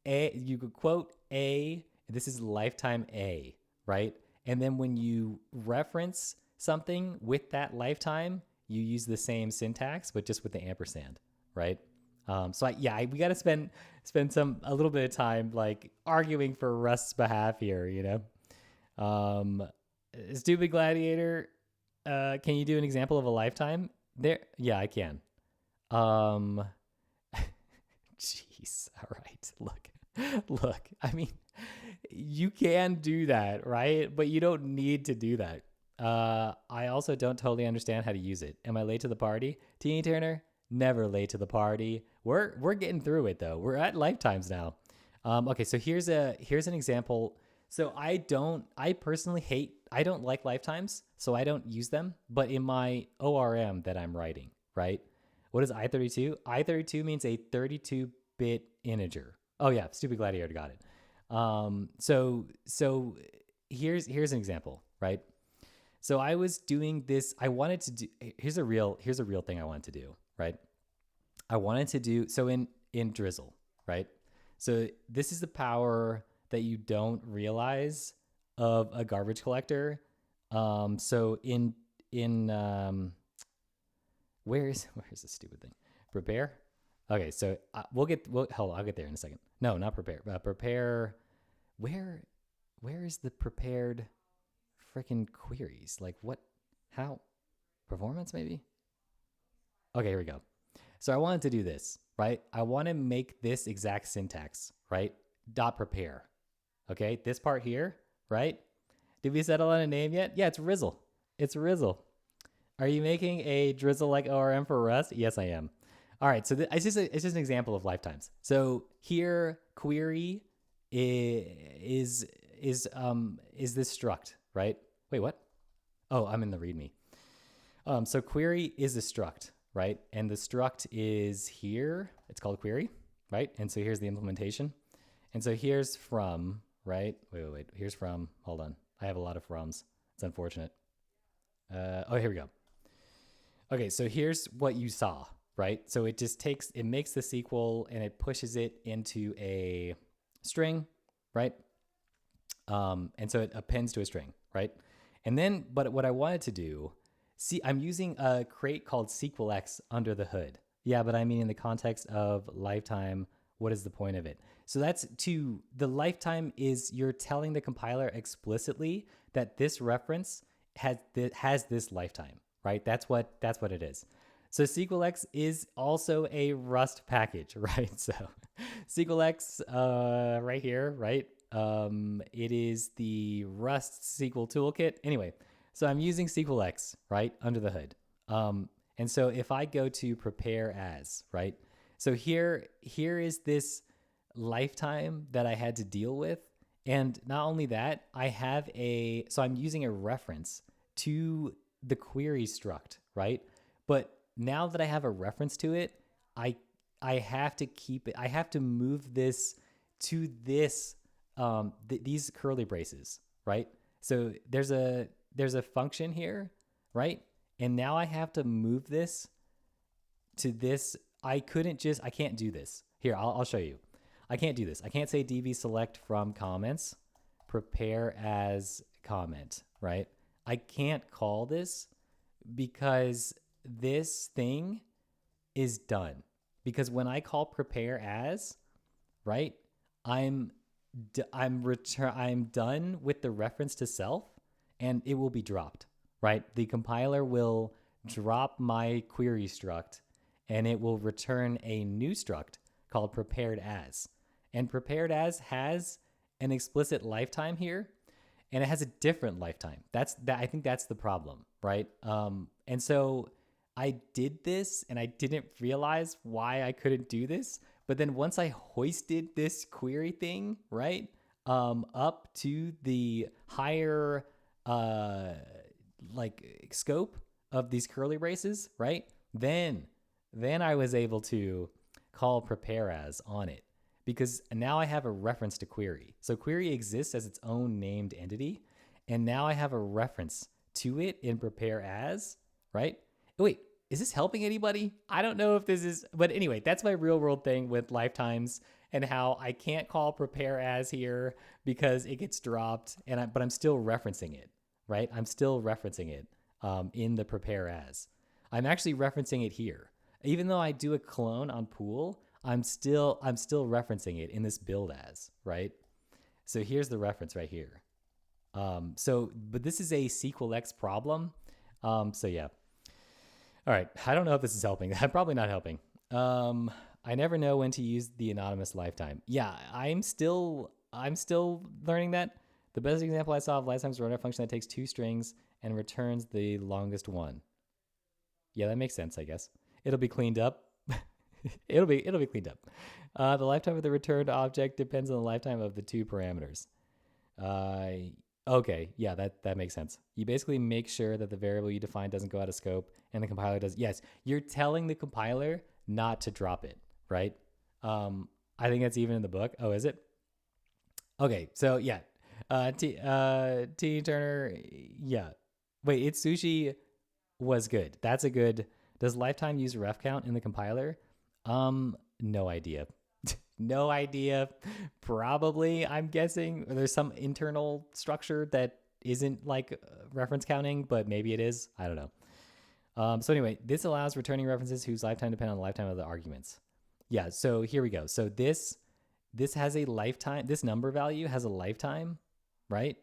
you could quote A, this is lifetime A, right? And then when you reference something with that lifetime, you use the same syntax, but just with the ampersand, right? We got to spend a little bit of time like arguing for Rust's behalf here, Stupid Gladiator, can you do an example of a lifetime? There, yeah, I can. Jeez, all right, look. I mean, you can do that, right? But you don't need to do that. I also don't totally understand how to use it. Am I late to the party? Teeny Turner, never late to the party. We're getting through it though. We're at lifetimes now. Okay, so here's an example. So I don't like lifetimes, so I don't use them. But in my ORM that I'm writing, right? What is I32? I32 means a 32-bit integer. Oh yeah, Stupid Gladiator got it. So here's an example, right? So I was doing this. I wanted to do. Here's a real thing I wanted to do, right? I wanted to do so in Drizzle, right? So this is the power that you don't realize of a garbage collector. So in where's the stupid thing? Prepare. Okay, so hold on, I'll get there in a second. No, not prepare. Prepare. Where is the prepared freaking queries? Like what? How? Performance maybe? Okay, here we go. So I wanted to do this, right? I want to make this exact syntax, right? Dot prepare. Okay, this part here, right? Did we settle on a name yet? Yeah, it's Rizzle. It's Rizzle. Are you making a Drizzle-like ORM for Rust? Yes, I am. All right, so it's just an example of lifetimes. So here, query is this struct, right? Wait, what? Oh, I'm in the README. So query is a struct, right? And the struct is here. It's called query, right? And so here's the implementation. And so here's from, right? Wait. Here's from. Hold on. I have a lot of froms. It's unfortunate. Here we go. Okay, so here's what you saw, right? So it makes the SQL and it pushes it into a string, right? And so it appends to a string, right? And then, but what I wanted to do, see, I'm using a crate called SQLX under the hood. Yeah, but I mean, in the context of lifetime, what is the point of it? So the lifetime is you're telling the compiler explicitly that this reference has this lifetime, right? That's what it is. So SQLX is also a Rust package, right? So SQLX right here, right? It is the Rust SQL toolkit. Anyway, so I'm using SQLX, right, under the hood. And so if I go to prepare as, right? So here is this lifetime that I had to deal with. And not only that, so I'm using a reference to the query struct, right? But now that I have a reference to it, I have to keep it. I have to move this to this these curly braces, right? So there's a function here, right? And now I have to move this to this. I can't do this. Here, I'll show you. I can't do this. I can't say db select from comments, prepare as comment, right? I can't call this because this thing is done. Because when I call prepare as, right, I'm done with the reference to self, and it will be dropped, right? The compiler will drop my query struct, and it will return a new struct called prepared as. And prepared as has an explicit lifetime here, and it has a different lifetime. I think that's the problem, right? And so I did this, and I didn't realize why I couldn't do this. But then once I hoisted this query thing, right, up to the higher scope of these curly braces, right, then I was able to call prepare as on it, because now I have a reference to query. So query exists as its own named entity, and now I have a reference to it in prepare as, right? Wait, is this helping anybody? I don't know if this is, but anyway, that's my real world thing with lifetimes and how I can't call prepare as here because it gets dropped, but I'm still referencing it, right? I'm still referencing it in the prepare as. I'm actually referencing it here. Even though I do a clone on pool, I'm still referencing it in this build as, right? So here's the reference right here. But this is a SQLX problem. So yeah. All right. I don't know if this is helping. I'm probably not helping. I never know when to use the anonymous lifetime. Yeah, I'm still learning that. The best example I saw of lifetime is a runner function that takes 2 strings and returns the longest one. Yeah, that makes sense, I guess. It'll be cleaned up. it'll be cleaned up. The lifetime of the returned object depends on the lifetime of the 2 parameters. Okay, yeah, that makes sense. You basically make sure that the variable you define doesn't go out of scope, and the compiler does. Yes, you're telling the compiler not to drop it, right? I think that's even in the book. Oh, is it? Okay, so yeah, T Turner, yeah. Wait, It's Sushi was good. That's a good. Does lifetime use ref count in the compiler? No idea. No idea. Probably, I'm guessing there's some internal structure that isn't like reference counting, but maybe it is. I don't know. So anyway, this allows returning references whose lifetime depend on the lifetime of the arguments. Yeah, so here we go. So this has a lifetime. This number value has a lifetime, right?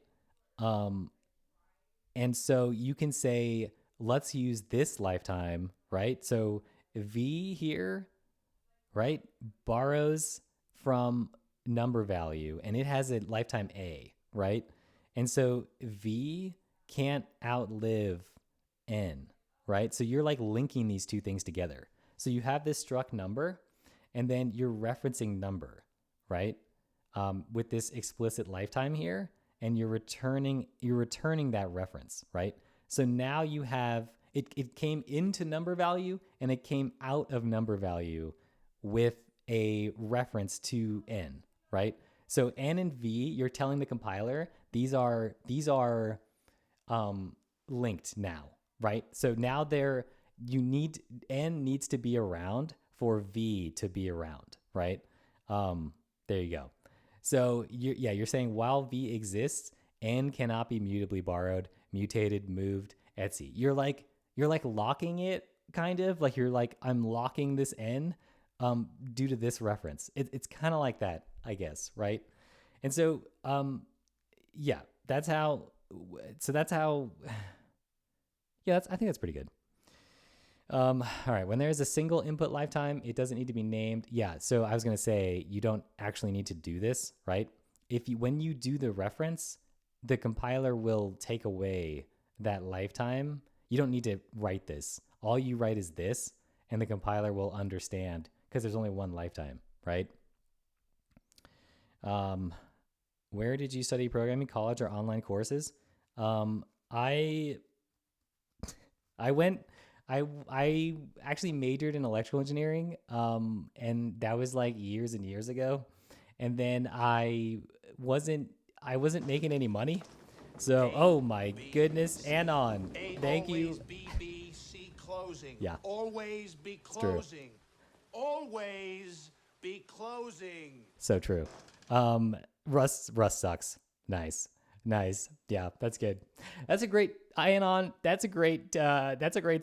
And so you can say, let's use this lifetime, right? So V here, right, borrows from number value, and it has a lifetime A, right? And so V can't outlive N, right? So you're like linking these two things together. So you have this struct number, and then you're referencing number, right? With this explicit lifetime here, and you're returning that reference, right? So now you have, it came into number value and it came out of number value with a reference to N, right? So N and V, you're telling the compiler, these are linked now, right? So now N needs to be around for V to be around, right? There you go. So you're saying while V exists, N cannot be mutably borrowed, mutated, moved, etc. You're like locking it, kind of like you're like, I'm locking this N due to this reference. It's kind of like that, I guess, right? And so yeah, that's how. Yeah, I think that's pretty good. All right, when there's a single input lifetime, it doesn't need to be named. Yeah, so I was going to say, you don't actually need to do this, right? When you do the reference, the compiler will take away that lifetime. You don't need to write this. All you write is this, and the compiler will understand because there's only one lifetime, right? Where did you study programming, college or online courses? I actually majored in electrical engineering, and that was like years and years ago. And then I wasn't making any money. So, oh my goodness, Anon, thank you. C closing. Yeah. Always be closing. Always be closing. So true. Rust sucks. Nice. Yeah, that's good. That's a great Ianon. That's a great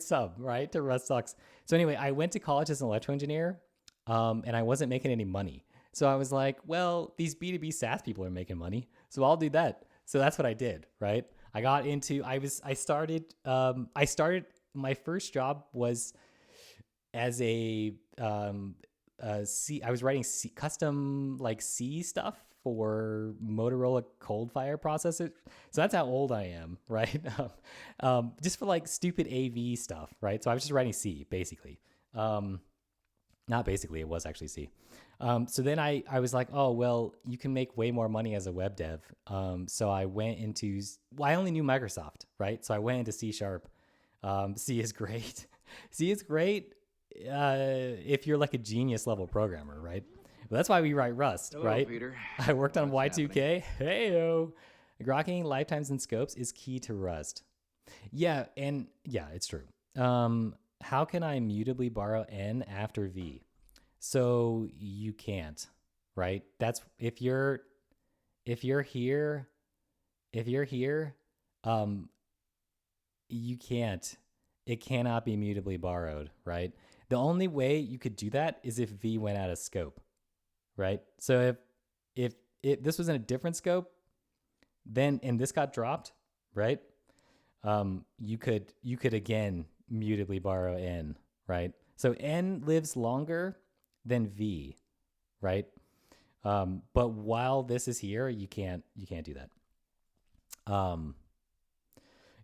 sub, right? To Rust sucks. So anyway, I went to college as an electrical engineer, and I wasn't making any money. So I was like, well, these B2B SaaS people are making money, so I'll do that. So that's what I did, right? I started my first job was as I was writing custom like C stuff for Motorola Coldfire processor. So that's how old I am, right? Just for like stupid AV stuff, right? So I was just writing C basically. Not basically, it was actually C. So then I was like, oh, well, you can make way more money as a web dev. So I went into, I only knew Microsoft, right? So I went into C#. C is great. C is great if you're like a genius level programmer, right? Well, that's why we write Rust, Hello, right? Peter. I worked on What's Y2K. Heyo. Grokking lifetimes and scopes is key to Rust. Yeah, and yeah, it's true. How can I mutably borrow N after V? So you can't, right? That's if you're here, you can't. it cannot be mutably borrowed, right? The only way you could do that is if V went out of scope, right? So if this was in a different scope, then and this got dropped, right? You could again mutably borrow N, right? So N lives longer than V, right? But while this is here, you can't do that.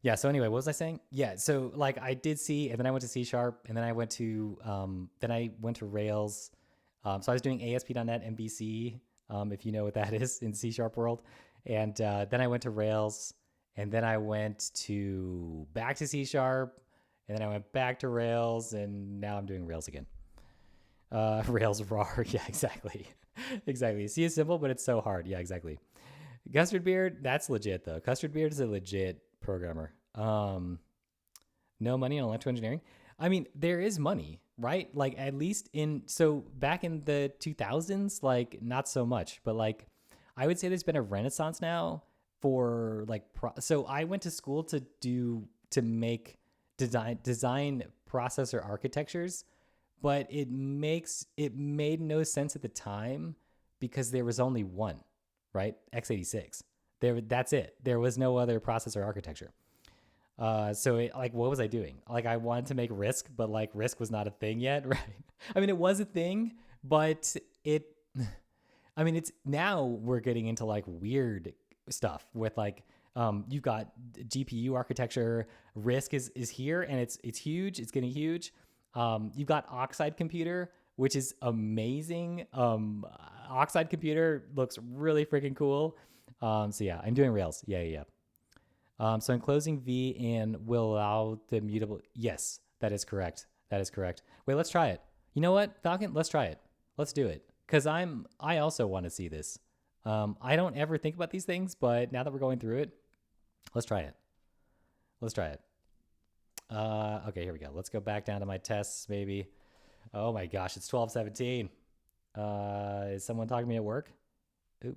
Yeah. So anyway, what was I saying? Yeah. So like I did C, and then I went to C#, and then I went to Rails. So I was doing ASP.NET MVC, if you know what that is in C# world, and then I went to Rails, and then I went back to C#, and then I went back to Rails, and now I'm doing Rails again. Rails RAR. Yeah, exactly. Exactly. C is simple, but it's so hard. Yeah, exactly. Custard Beard, that's legit though. Custard Beard is a legit programmer. No money on electrical engineering. I mean, there is money, right? Like at least so back in the 2000s, like not so much, but like I would say there's been a renaissance now for like, so I went to school to make design processor architectures, but it made no sense at the time because there was only one, right? x86. That's it. There was no other processor architecture. So what was I doing? Like I wanted to make RISC, but like RISC was not a thing yet, right? I mean, it was a thing, but it's now we're getting into like weird stuff with like, you've got GPU architecture. RISC is here and it's huge. It's getting huge. You've got Oxide Computer, which is amazing. Oxide Computer looks really freaking cool. So yeah, I'm doing Rails. Yeah. So enclosing V and will allow the mutable. Yes, that is correct. Wait, let's try it. You know what, Falcon? Let's try it. Let's do it. Cause I also want to see this. I don't ever think about these things, but now that we're going through it, let's try it. Okay, here we go. Let's go back down to my tests, maybe. Oh my gosh, it's 12:17. Is someone talking to me at work? I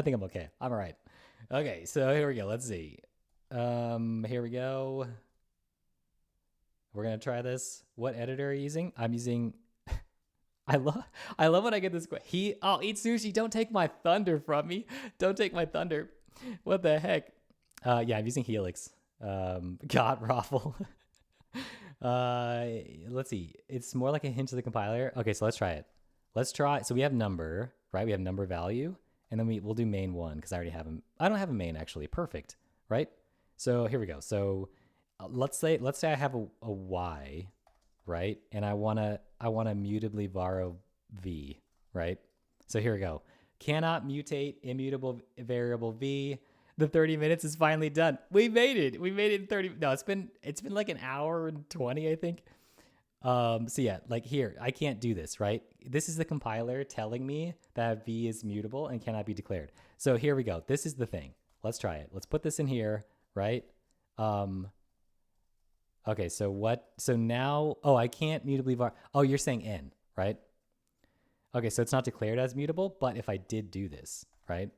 think I'm okay. I'm all right. Okay, so here we go. Let's see. Here we go. We're gonna try this. What editor are you using? I'm using. I love when I get this. I'll eat sushi. Don't take my thunder from me. Don't take my thunder. What the heck? Yeah, I'm using Helix. God, Raffle. Let's see. It's more like a hint to the compiler. Okay, so let's try it. So we have number, right? We have number value, and then we'll do main one because I already have I don't have a main actually. Perfect, right? So here we go. So let's say I have a y, right? And I wanna mutably borrow v, right? So here we go. Cannot mutate immutable variable v. The 30 minutes is finally done. We made it. In 30. No, it's been like an hour and 20, I think. So yeah, like here, I can't do this, right? This is the compiler telling me that v is mutable and cannot be declared. So here we go. This is the thing. Let's try it. Let's put this in here, right? Okay, so now, I can't mutably var. Oh, you're saying n, right? Okay, so it's not declared as mutable, but if I did do this, right?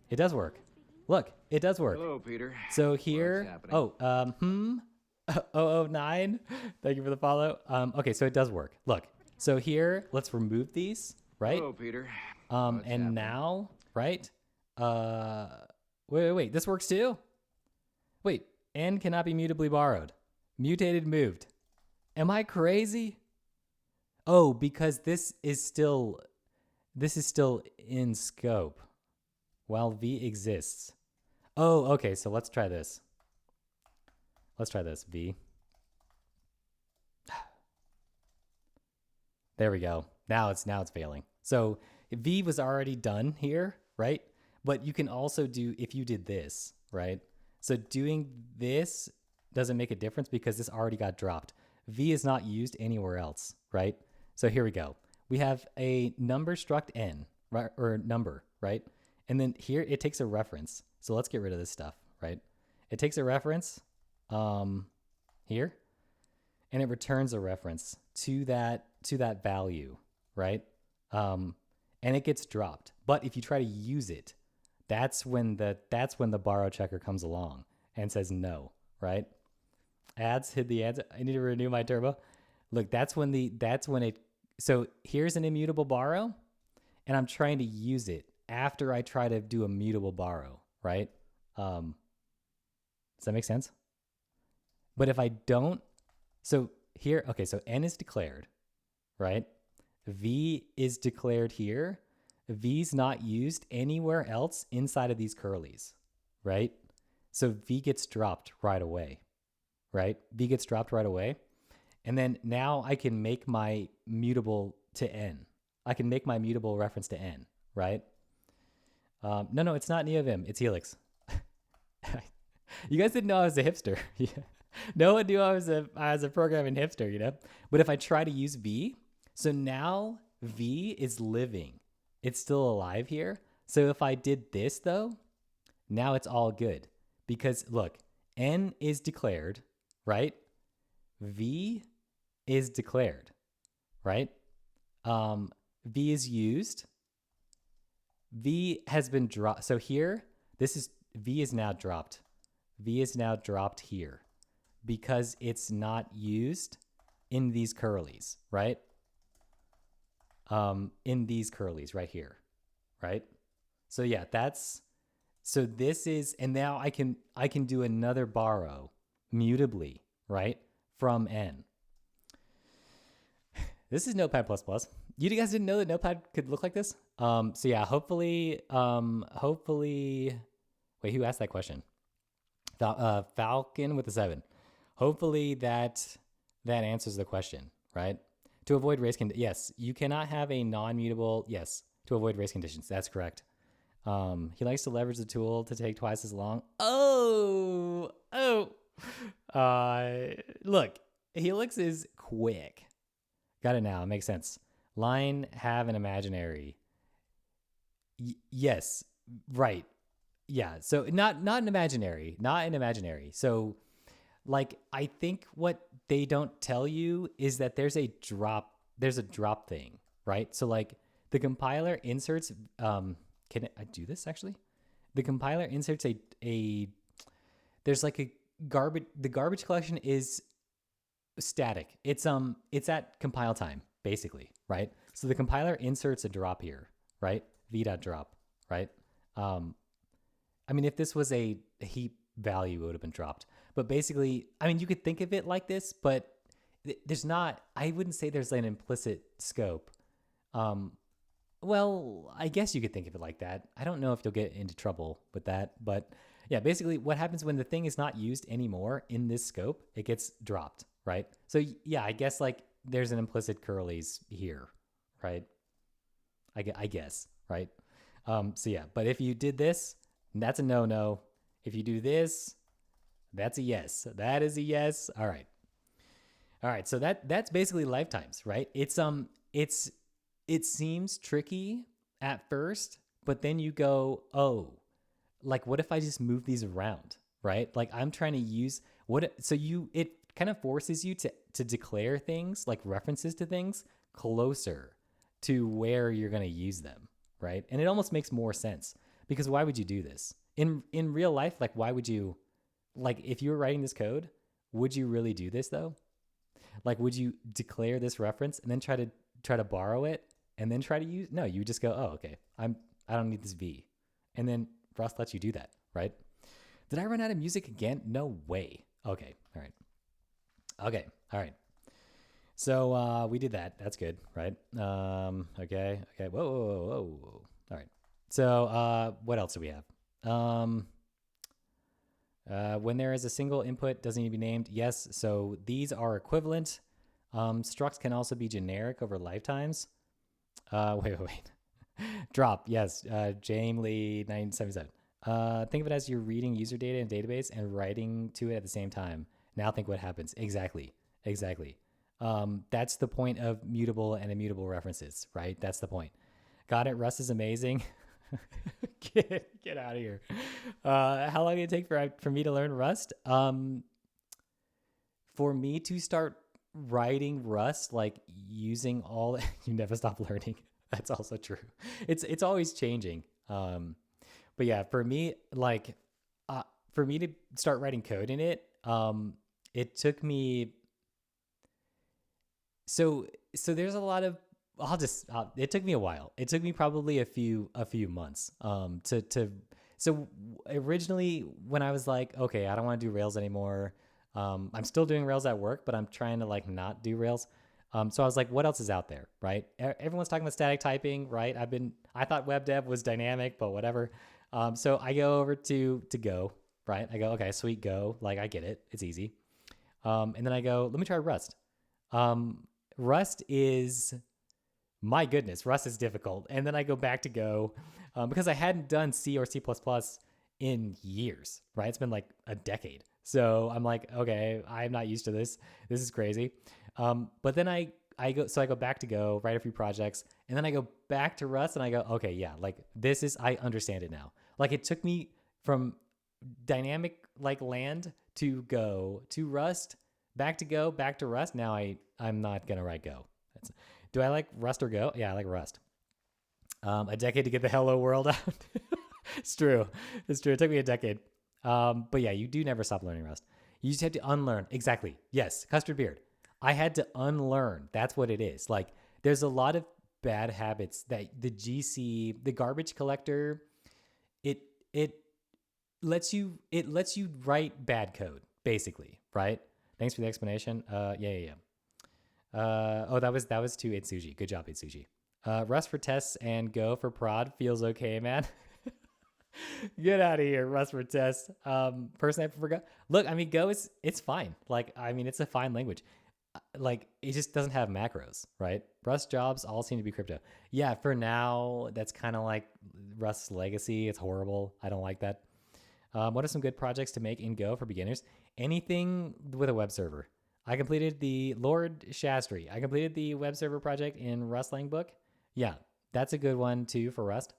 It does work. Look, it does work. Hello, Peter. So here, 009. Thank you for the follow. Okay, so it does work. Look, so here, let's remove these, right? Hello, Peter. And happening? Now, right? Wait, this works too? Wait, n cannot be mutably borrowed. Mutated, moved. Am I crazy? Oh, because this is still in scope. While v exists. Oh, okay, so let's try this. V. There we go. Now it's failing. So v was already done here, right? But you can also do, if you did this, right? So doing this doesn't make a difference because this already got dropped. V is not used anywhere else, right? So here we go. We have a number struct n, right? Or number, right? And then here it takes a reference. So let's get rid of this stuff, right? It takes a reference here, and it returns a reference to that value, right? And it gets dropped. But if you try to use it, that's when the borrow checker comes along. and says no, right? Ads, hid the ads. I need to renew my turbo. Look, that's when it, so here's an immutable borrow, and I'm trying to use it after I try to do a mutable borrow, right? Does that make sense? But if I don't, so here, okay, so N is declared, right? V is declared here. V's not used anywhere else inside of these curlies, right? So V gets dropped right away, right? V gets dropped right away. And then now I can make my mutable to N. I can make my mutable reference to N, right? No, it's not NeoVim. It's Helix. You guys didn't know I was a hipster. No one knew I was a programming hipster, you know? But if I try to use V, so now V is living. It's still alive here. So if I did this though, now it's all good. Because look, N is declared, right? V is declared, right? V is used. V has been dropped. So here, V is now dropped. V is now dropped here because it's not used in these curlies, right? In these curlies right here, right? So yeah, so this is, and now I can do another borrow mutably, right? From N. This is Notepad++. You guys didn't know that Notepad could look like this? So yeah, hopefully, wait, who asked that question? Falcon with a 7. Hopefully that answers the question, right? To avoid race yes, you cannot have a non-mutable, yes, to avoid race conditions. That's correct. He likes to leverage the tool to take twice as long. Look, Helix is quick. Got it now. It makes sense. Line, have, an imaginary. Yes, right. Yeah, so not an imaginary. So, like, I think what they don't tell you is that there's a drop thing, right? So, like, the compiler inserts, can I do this, actually? The compiler inserts there's like the garbage collection is static. It's at compile time, basically, right? So the compiler inserts a drop here, right? v.drop, right? I mean, if this was a heap value, it would have been dropped. But basically, I mean, you could think of it like this, but there's not, I wouldn't say there's an implicit scope. Well, I guess you could think of it like that. I don't know if you'll get into trouble with that, but yeah, basically what happens when the thing is not used anymore in this scope, it gets dropped, right? So yeah, I guess like there's an implicit curlies here, right? I guess, right? So yeah, but if you did this, that's a no-no. If you do this, that's a yes. That is a yes. All right. So that's basically lifetimes, right? It seems tricky at first, but then you go, oh, like what if I just move these around, right? Like I'm trying to use it kind of forces you to declare things like references to things closer to where you're going to use them, right? And it almost makes more sense because why would you do this? In real life, like why would you, like if you were writing this code, would you really do this though? Like would you declare this reference and then try to borrow it and then try to use, no, you just go, oh, okay, I don't need this V. And then Rust lets you do that, right? Did I run out of music again? No way. Okay. All right. Okay. All right. So we did that. That's good, right? Okay. Whoa. All right. So what else do we have? When there is a single input, doesn't need to be named. Yes. So these are equivalent. Structs can also be generic over lifetimes. Wait. Drop. Yes. James Lee 977. Think of it as you're reading user data in a database and writing to it at the same time. Now think what happens. Exactly. That's the point of mutable and immutable references, right? That's the point. Got it. Rust is amazing. Get out of here. How long did it take for me to learn Rust? For me to start writing Rust, like using all, you never stop learning. That's also true. It's always changing. But yeah, for me, like for me to start writing code in it, it took me. So there's a lot of. It took me a while. It took me probably a few months. So originally when I was like, okay, I don't want to do Rails anymore. I'm still doing Rails at work, but I'm trying to like not do Rails. So I was like, what else is out there, right? Everyone's talking about static typing, right? I thought web dev was dynamic, but whatever. So I go over to Go, right? I go, okay, sweet, Go. Like, I get it. It's easy. And then I go, let me try Rust. Rust is, my goodness, Rust is difficult. And then I go back to Go because I hadn't done C or C++ in years, right? It's been like a decade. So I'm like, okay, I'm not used to this. This is crazy. But then I go back to Go, write a few projects, and then I go back to Rust and I go, okay, yeah, like I understand it now. Like it took me from dynamic like land to Go to Rust, back to Go, back to Rust. Now I'm not going to write Go. Do I like Rust or Go? Yeah, I like Rust. A decade to get the hello world out. It's true. It took me a decade. But yeah, you do never stop learning Rust. You just have to unlearn. Exactly. Yes. Custard beard. I had to unlearn. That's what it is. Like there's a lot of bad habits that the GC, the garbage collector, it lets you write bad code basically, right? Thanks for the explanation. Yeah. That was to Itsuji. Good job, Itsuji. Rust for tests and Go for prod feels okay, man. Get out of here, Rust for tests. Personally, I prefer Go. Look, I mean, Go it's fine. Like, I mean, it's a fine language. Like, it just doesn't have macros, right? Rust jobs all seem to be crypto. Yeah, for now, that's kind of like Rust's legacy. It's horrible. I don't like that. What are some good projects to make in Go for beginners? Anything with a web server. I completed the Lord Shastri. I completed the web server project in Rustlang book. Yeah, that's a good one too for Rust.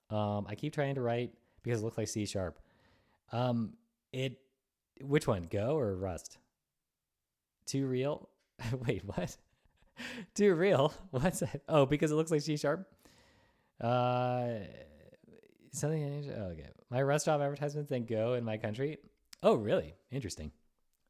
I keep trying to write because it looks like C#. Which one, Go or Rust? Too real? Wait, what? Too real? What's that? Oh, because it looks like C#. Something. Okay. My Rust job advertisements and Go in my country. Oh, really? Interesting.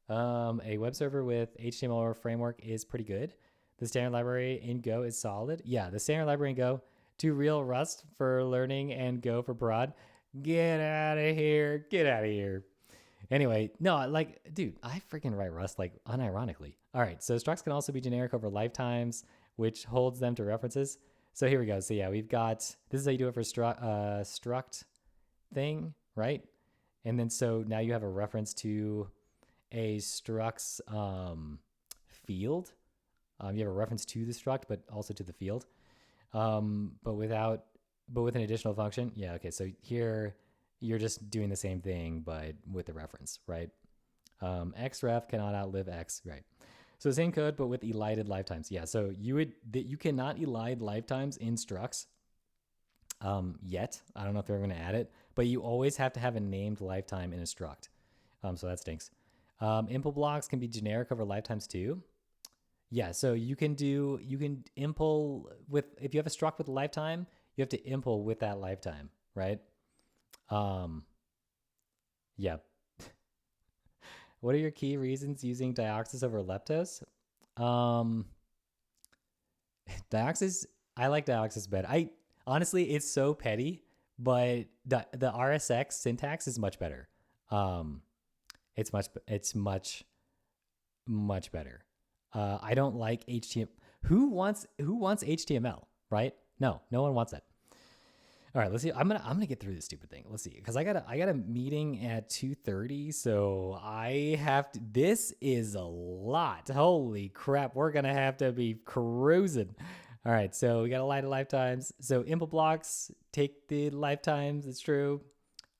A web server with HTML framework is pretty good. The standard library in Go is solid. Yeah, the standard library in Go. Too real, Rust for learning and Go for prod. Get out of here. Get out of here. Anyway, no, like, dude, I freaking write Rust, like, unironically. All right, so structs can also be generic over lifetimes, which holds them to references. So here we go. So yeah, we've got, this is how you do it for struct thing, right? And then so now you have a reference to a struct's field. You have a reference to the struct, but also to the field. But with an additional function. Yeah, okay, so here you're just doing the same thing, but with the reference, right? Xref cannot outlive X, right? So the same code, but with elided lifetimes. Yeah, so you cannot elide lifetimes in structs yet. I don't know if they're going to add it, but you always have to have a named lifetime in a struct. So that stinks. Impl blocks can be generic over lifetimes too. Yeah, so you can impl with, if you have a struct with a lifetime, you have to impl with that lifetime, right? Yeah. What are your key reasons using Deoxys over Leptos? Deoxys, I like Deoxys better. Honestly, it's so petty, but the RSX syntax is much better. It's much better. I don't like HTML. Who wants HTML, right? No one wants that. All right, let's see. I'm gonna get through this stupid thing. Let's see, because I got a meeting at 2:30, so I have to. This is a lot. Holy crap, we're gonna have to be cruising. All right, so we got a lot of lifetimes. So impl blocks take the lifetimes. It's true.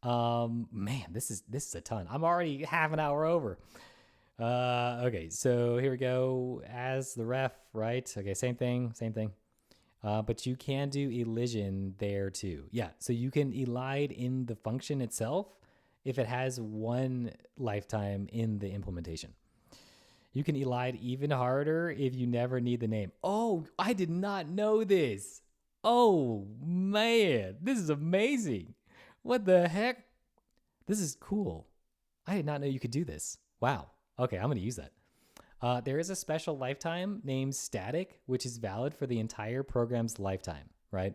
Man, this is a ton. I'm already half an hour over. Okay, so here we go. As the ref, right? Okay, same thing. But you can do elision there too. Yeah, so you can elide in the function itself if it has one lifetime in the implementation. You can elide even harder if you never need the name. Oh, I did not know this. Oh, man, this is amazing. What the heck? This is cool. I did not know you could do this. Wow. Okay, I'm going to use that. There is a special lifetime named static, which is valid for the entire program's lifetime, right?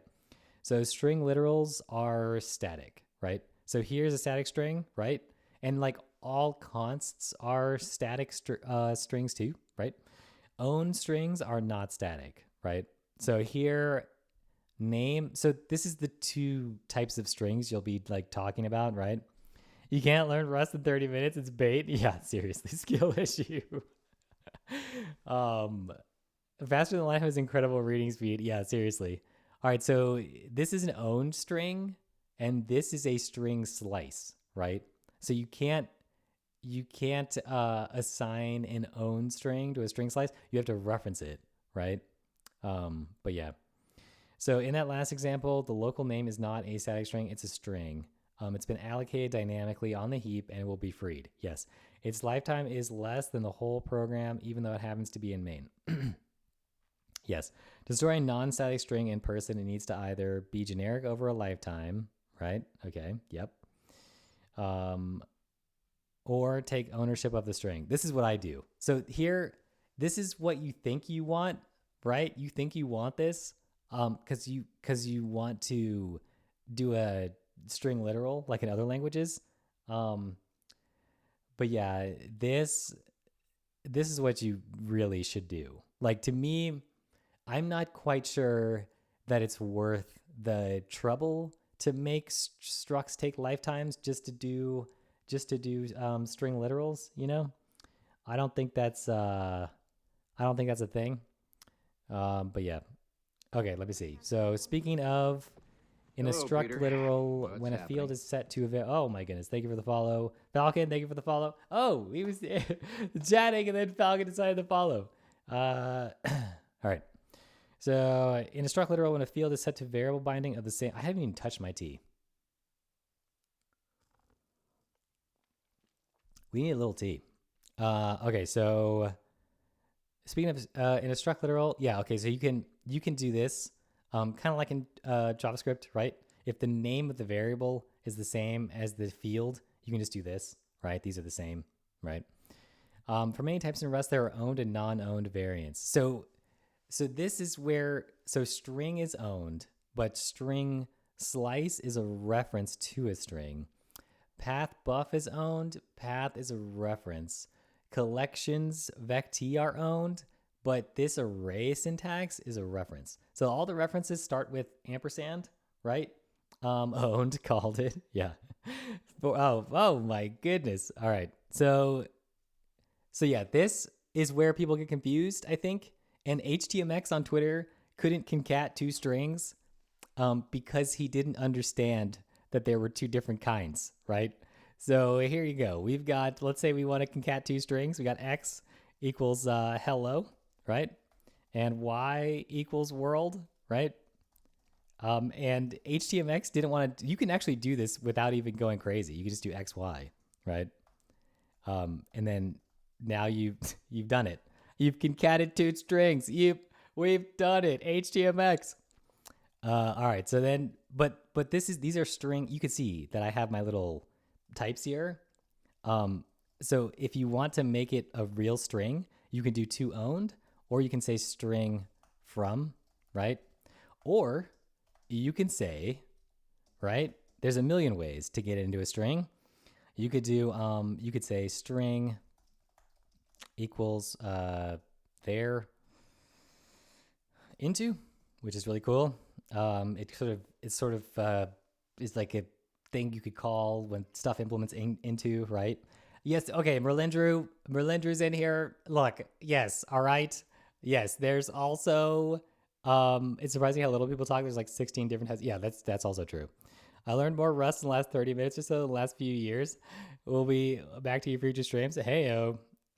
So string literals are static, right? So here's a static string, right? And like all consts are static strings too, right? Own strings are not static, right? So here, so this is the two types of strings you'll be like talking about, right? You can't learn Rust in 30 minutes. It's bait. Yeah, seriously, skill issue. Faster than light has incredible reading speed. Yeah, seriously. All right, so this is an owned string, and this is a string slice, right? So you can't assign an owned string to a string slice. You have to reference it, right? But yeah. So in that last example, the local name is not a static string, it's a string. It's been allocated dynamically on the heap and will be freed. Yes. Its lifetime is less than the whole program, even though it happens to be in main. Yes. To store a non-static string in person, it needs to either be generic over a lifetime, right? Okay. Yep. Or take ownership of the string. This is what I do. So here, this is what you think you want, right? You think you want this because you want to do a string literal like in other languages. But yeah, this is what you really should do. Like, to me, I'm not quite sure that it's worth the trouble to make structs take lifetimes just to do string literals, you know? I don't think that's a thing. But yeah. Okay, let me see. So speaking of, in a struct Peter. literal, What's when a happening? field is set to avail. Oh my goodness! Thank you for the follow, Falcon. Thank you for the follow. Oh, he was chatting, and then Falcon decided to follow. All right. So in a struct literal, when a field is set to variable binding of the same, I haven't even touched my tea. We need a little tea. Okay, so speaking of in a struct literal, yeah. Okay, so you can do this. Kind of like in JavaScript, right? If the name of the variable is the same as the field, you can just do this, right? These are the same, right? For many types in Rust, there are owned and non-owned variants. So this is where, so string is owned, but string slice is a reference to a string. Path buff is owned. Path is a reference. Collections vect are owned, but this array syntax is a reference. So all the references start with ampersand, right? Owned, called it. Yeah. Oh my goodness. All right. So yeah, this is where people get confused, I think. And HTMX on Twitter couldn't concat two strings because he didn't understand that there were two different kinds, right? So here you go. We've got, let's say we want to concat two strings. We got X equals hello, right? And Y equals world, right? And HTMX didn't want to, you can actually do this without even going crazy. You can just do XY, right? And then now you've done it. You've concated two strings. We've done it. HTMX. All right. So then, but these are string. You can see that I have my little types here. So if you want to make it a real string, you can do two owned, or you can say string from, right? Or you can say, right? There's a million ways to get it into a string. You could do, you could say string equals there into, which is really cool. It sort of is like a thing you could call when stuff implements into, right? Yes. Okay. Merlindrew's in here. Look. Yes. All right. Yes. There's also, it's surprising how little people talk. There's like 16 different types. Yeah, that's also true. I learned more Rust in the last 30 minutes or so, the last few years. We'll be back to your future streams. Hey,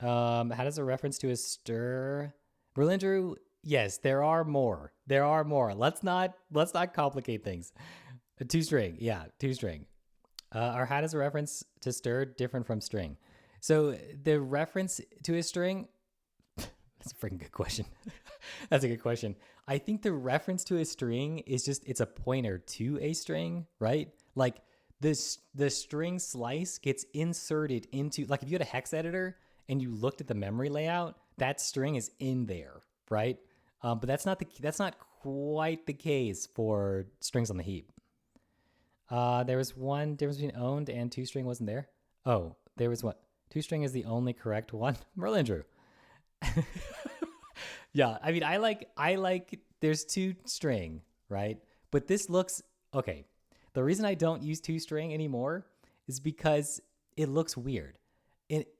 how does a reference to a stir? Merlindrew, yes, there are more. Let's not complicate things. Two string. Yeah, two string. Or how does a reference to stir different from string? So the reference to a string, that's a freaking good question. That's a good question. I think the reference to a string is just, it's a pointer to a string, right? Like the string slice gets inserted into, like if you had a hex editor and you looked at the memory layout, that string is in there, right? But that's not quite the case for strings on the heap. There was one difference between owned and toString wasn't there. Oh, there was one. toString is the only correct one. Merlin Drew. Yeah, I mean, I like there's toString, right? But this looks okay. The reason I don't use toString anymore is because it looks weird.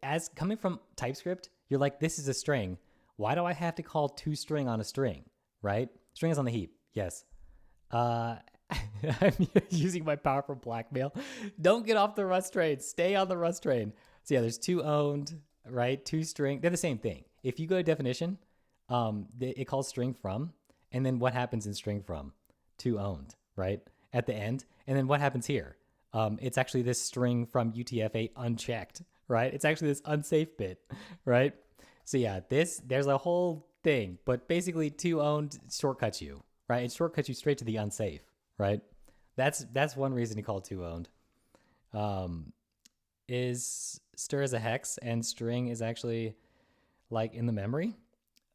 As coming from TypeScript, you're like, this is a string. Why do I have to call toString on a string, right? String is on the heap. Yes. I'm using my power for blackmail. Don't get off the Rust train. Stay on the Rust train. So yeah, there's toOwned, right? toString. They're the same thing. If you go to definition, it calls string from, and then what happens in string from? toOwned, right? At the end. And then what happens here? It's actually this string from UTF-8 unchecked, right? It's actually this unsafe bit, right? So yeah, there's a whole thing, but basically toOwned shortcuts you, right? It shortcuts you straight to the unsafe, right? That's one reason to call toOwned. Is stir as a hex and string is actually like in the memory.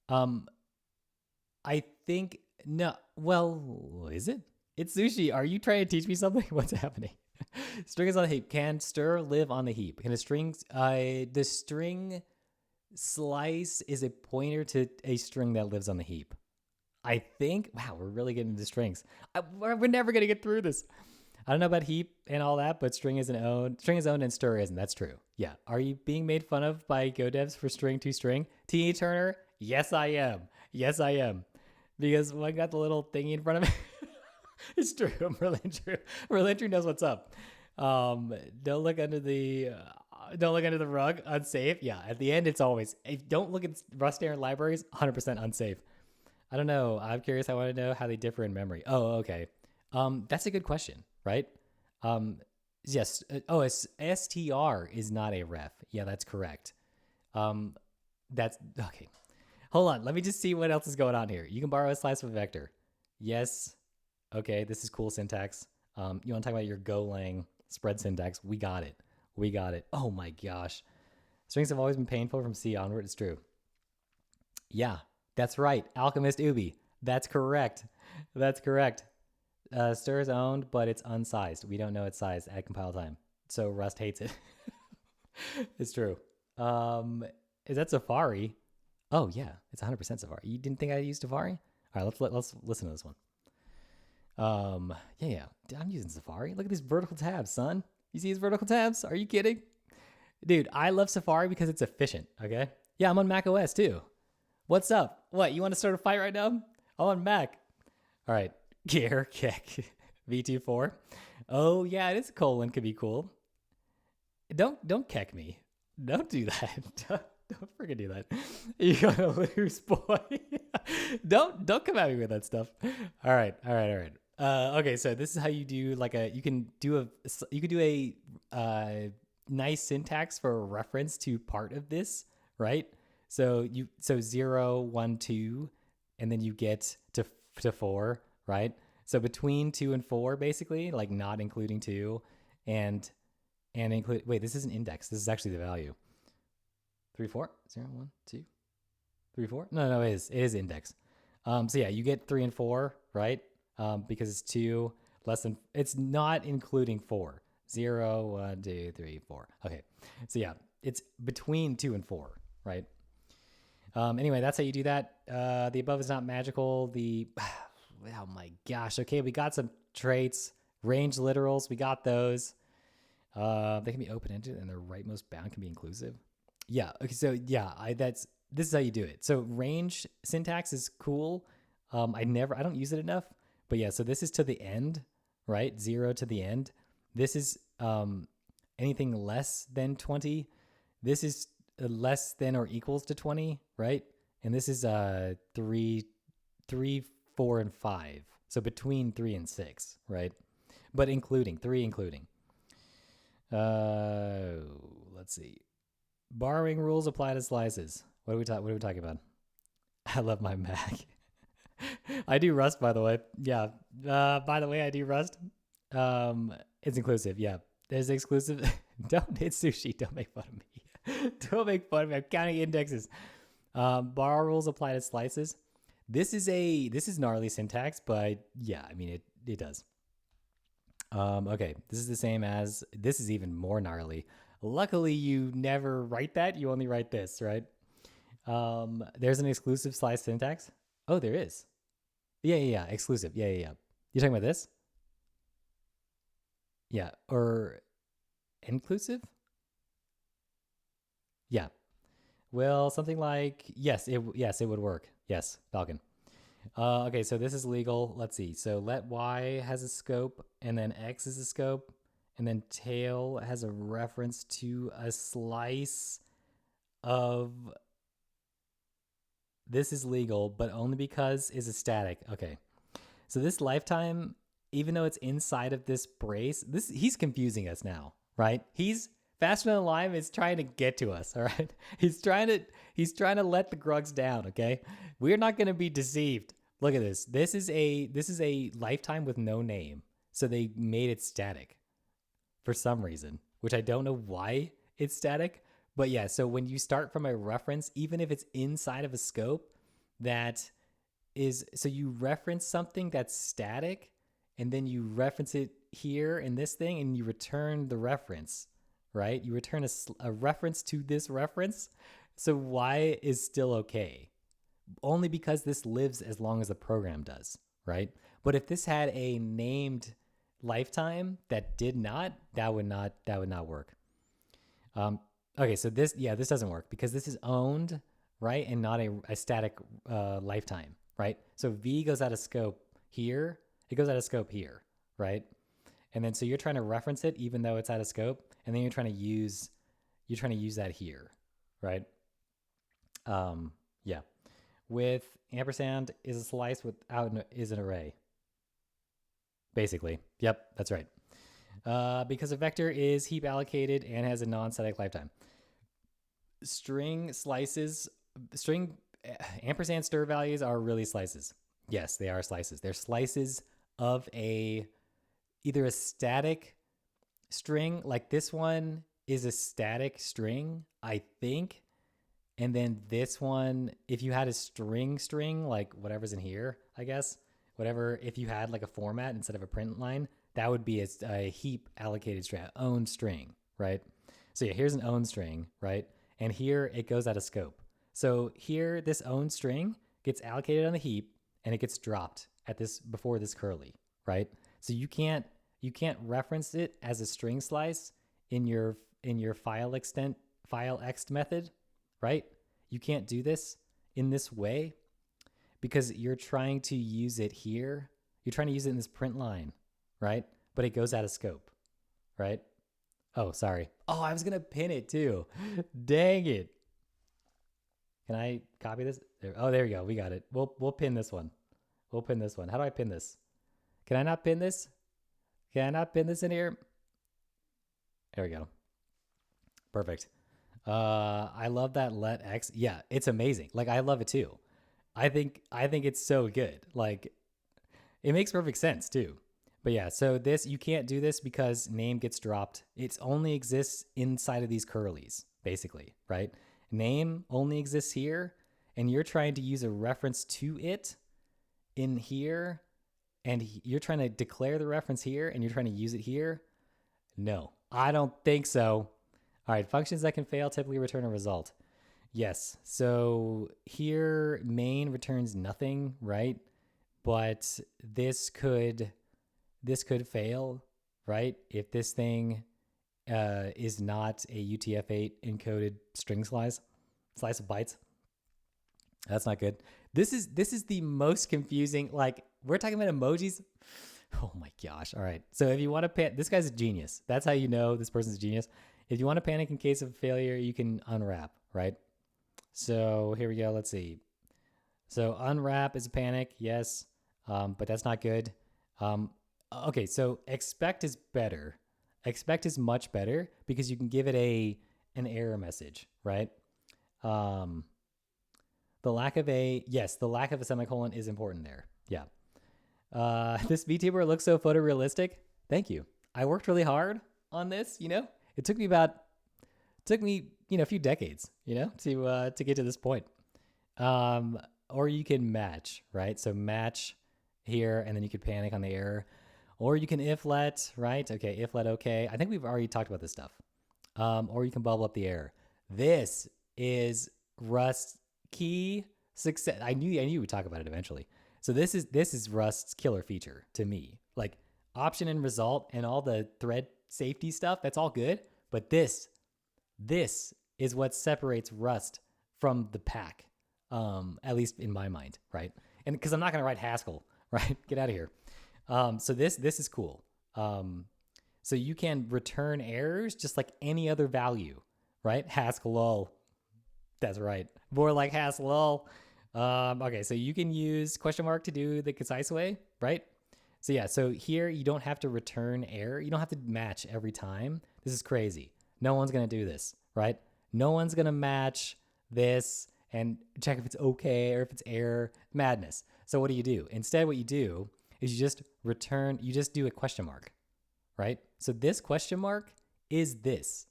I think no. Well, is it? It's sushi. Are you trying to teach me something? What's happening? String is on the heap. Can stir live on the heap? Can a string? The string slice is a pointer to a string that lives on the heap. I think. Wow, we're really getting into strings. We're never gonna get through this. I don't know about heap and all that, but string is owned and stir isn't. That's true. Yeah. Are you being made fun of by Go devs for string to string? T.E. Turner? Yes, I am. Yes, I am. Because when I got the little thingy in front of me, it's true. Merlin Drew knows what's up. Don't look under the rug. Unsafe. Yeah. At the end, it's always. Don't look at Rust errant libraries. 100% unsafe. I don't know. I'm curious. I want to know how they differ in memory. Oh, okay. That's a good question, right? Yes. STR is not a ref. Yeah, that's correct. That's okay. Hold on. Let me just see what else is going on here. You can borrow a slice of a vector. Yes. Okay. This is cool syntax. You want to talk about your Golang spread syntax? We got it. We got it. Oh my gosh. Strings have always been painful from C onward. It's true. Yeah, that's right. Alchemist Ubi. That's correct. That's correct. Stir is owned, but it's unsized. We don't know its size at compile time. So Rust hates it. It's true. Is that Safari? Oh yeah, it's 100% Safari. You didn't think I used Safari? All right, let's listen to this one. Yeah. I'm using Safari. Look at these vertical tabs, son. You see these vertical tabs? Are you kidding? Dude, I love Safari because it's efficient, okay? Yeah, I'm on Mac OS too. What's up? What, you want to start a fight right now? I'm on Mac. All right. Gear, kick, V24. Oh yeah, this colon could be cool. Don't keck me. Don't do that. Don't freaking do that. You're gonna lose, boy. Don't come at me with that stuff. All right. Okay, so this is how you do you can do a nice syntax for a reference to part of this, right? So 0, 1, 2, and then you get to 4, right? So between 2 and 4, basically, like not including 2, and include. Wait, this is an index. This is actually the value. 3, 4, 0, 1, 2, 3, 4. No, it is index. So yeah, you get 3 and 4, right? Because it's 2 less than. It's not including 4. 0, 1, 2, 3, 4. Okay, so yeah, it's between 2 and 4, right? Anyway, that's how you do that. The above is not magical. Oh my gosh. Okay, we got some traits, range literals. We got those. They can be open-ended and their rightmost bound can be inclusive. Yeah. Okay. So yeah, this is how you do it. So range syntax is cool. I don't use it enough, but yeah. So this is to the end, right? 0 to the end. This is anything less than 20. This is less than or equals to 20, right? And this is 3, 4, and 5. So between 3 and 6, right? But including. Let's see. Borrowing rules apply to slices. What are we talking about? I love my Mac. I do Rust, by the way. Yeah. By the way, I do Rust. It's inclusive. Yeah. There's exclusive. Don't hit sushi. Don't make fun of me. Don't make fun of me. I'm counting indexes. Bar rules apply to slices. This is gnarly syntax, but yeah, I mean it does. Okay, this is the same as this is even more gnarly. Luckily, you never write that. You only write this, right? There's an exclusive slice syntax. Oh, there is. Yeah. Exclusive. Yeah. You talking about this? Yeah, or inclusive? Yeah. Well, something like yes, it would work. Yes, Falcon. Okay, so this is legal. Let's see. So let Y has a scope, and then X is a scope, and then tail has a reference to a slice of. This is legal, but only because is a static. Okay. So this lifetime, even though it's inside of this brace, he's confusing us now, right? Faster Than Lime is trying to get to us, all right? He's trying to let the Grugs down, okay? We're not going to be deceived. Look at this. This is a lifetime with no name. So they made it static for some reason, which I don't know why it's static. But yeah, so when you start from a reference, even if it's inside of a scope, so you reference something that's static, and then you reference it here in this thing, and you return the reference, right? You return a reference to this reference. So Y is still okay, only because this lives as long as the program does, right? But if this had a named lifetime that did not, that would not work. Okay, so this doesn't work because this is owned, right? And not a static lifetime, right? So V goes out of scope here. It goes out of scope here, right? And then so you're trying to reference it even though it's out of scope, and then you're trying to use that here, right? Yeah. With ampersand is a slice without is an array. Basically. Yep, that's right. Because a vector is heap allocated and has a non-static lifetime. String ampersand stir values are really slices. Yes, they are slices. They're slices of either a static string, like this one is a static string, I think. And then this one, if you had a string, like whatever's in here, I guess, if you had like a format instead of a print line, that would be a heap allocated string, owned string, right? So yeah, here's an owned string, right? And here it goes out of scope. So here, this owned string gets allocated on the heap and it gets dropped before this curly, right? So you can't reference it as a string slice in your file ext method, right? You can't do this in this way because you're trying to use it here. You're trying to use it in this print line, right? But it goes out of scope, right? Oh, sorry. Oh, I was going to pin it too. Dang it. Can I copy this? There we go. We got it. We'll pin this one. How do I pin this? Can I not pin this? Can I not pin this in here? There we go. Perfect. I love that let X. Yeah, it's amazing. Like, I love it too. I think it's so good. Like, it makes perfect sense too. But yeah, so you can't do this because name gets dropped. It only exists inside of these curlies, basically, right? Name only exists here, and you're trying to use a reference to it in here, and you're trying to declare the reference here, and you're trying to use it here. No, I don't think so. All right, functions that can fail typically return a result. Yes, so here main returns nothing, right? But this could fail, right? If this thing is not a UTF-8 encoded string slice of bytes. That's not good. This is the most confusing. Like, we're talking about emojis. Oh my gosh. All right. So if you want to this guy's a genius. That's how you know this person's a genius. If you want to panic in case of failure, you can unwrap, right? So here we go. Let's see. So unwrap is a panic. Yes. But that's not good. Okay. So expect is better. Expect is much better because you can give it an error message, right? The lack of a semicolon is important there. Yeah. This VTuber looks so photorealistic. Thank you. I worked really hard on this, It took me a few decades, to get to this point. Or you can match, right? So match here, and then you could panic on the error. Or you can if let, right? Okay, if let okay. I think we've already talked about this stuff. Or you can bubble up the error. This is Rust's key success. I knew we'd talk about it eventually. So this is Rust's killer feature to me. Like option and result and all the thread safety stuff, that's all good. But this is what separates Rust from the pack, at least in my mind, right? And because I'm not going to write Haskell, right? Get out of here. So this is cool. So you can return errors just like any other value, right? Haskell. That's right. More like Haskell. Okay, so you can use question mark to do the concise way, right? So yeah, so here you don't have to return error. You don't have to match every time. This is crazy. No one's going to do this, right? No one's going to match this and check if it's okay or if it's error. Madness. So what do? Instead, what you do is you just do a question mark, right? So this question mark is this,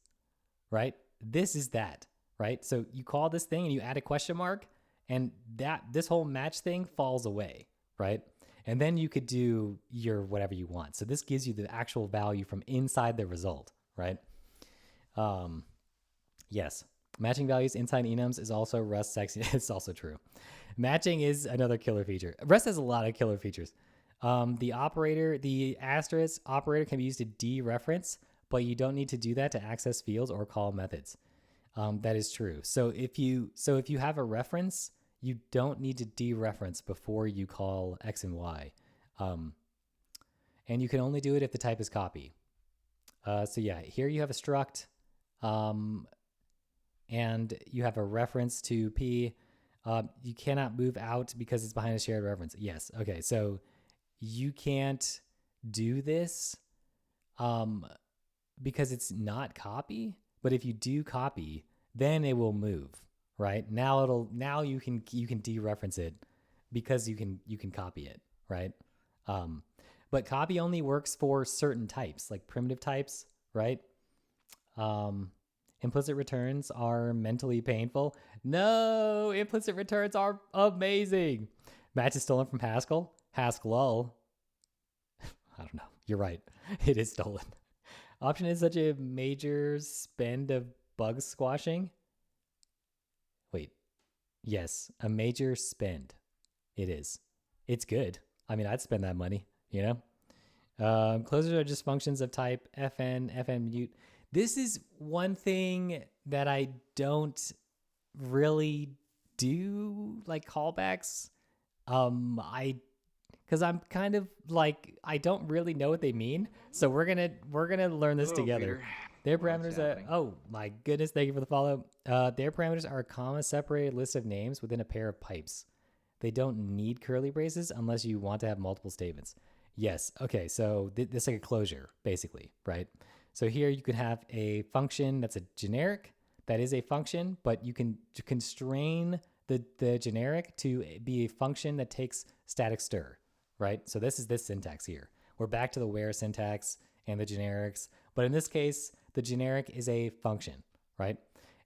right? This is that, right? So you call this thing and you add a question mark, and this whole match thing falls away, right? And then you could do your whatever you want. So this gives you the actual value from inside the result, right? Yes. Matching values inside enums is also Rust sexy. It's also true. Matching is another killer feature. Rust has a lot of killer features. The asterisk operator can be used to dereference, but you don't need to do that to access fields or call methods. That is true. So if you have a reference, you don't need to dereference before you call X and Y. And you can only do it if the type is copy. So yeah, here you have a struct, and you have a reference to P. You cannot move out because it's behind a shared reference. Yes. Okay. So you can't do this because it's not copy. But if you do copy, then it will move. Right now you can dereference it because you can copy it. Right. But copy only works for certain types, like primitive types. Right. Implicit returns are mentally painful. No, implicit returns are amazing. Match is stolen from Haskell. Haskell. I don't know. You're right. It is stolen. Option is such a major spend of bug squashing. Wait. Yes, a major spend. It is. It's good. I mean, I'd spend that money, Closures are just functions of type fn mute. This is one thing that I don't really do, like callbacks. Because I'm kind of like, I don't really know what they mean. So we're gonna learn this together. Peter. Their parameters are, oh my goodness, thank you for the follow. Their parameters are a comma separated list of names within a pair of pipes. They don't need curly braces unless you want to have multiple statements. Yes. Okay. So this is like a closure, basically, right? So here you could have a function that's a generic. That is a function, but you can constrain the generic to be a function that takes static stir, right? So this is this syntax here. We're back to the where syntax and the generics, but in this case, the generic is a function, right?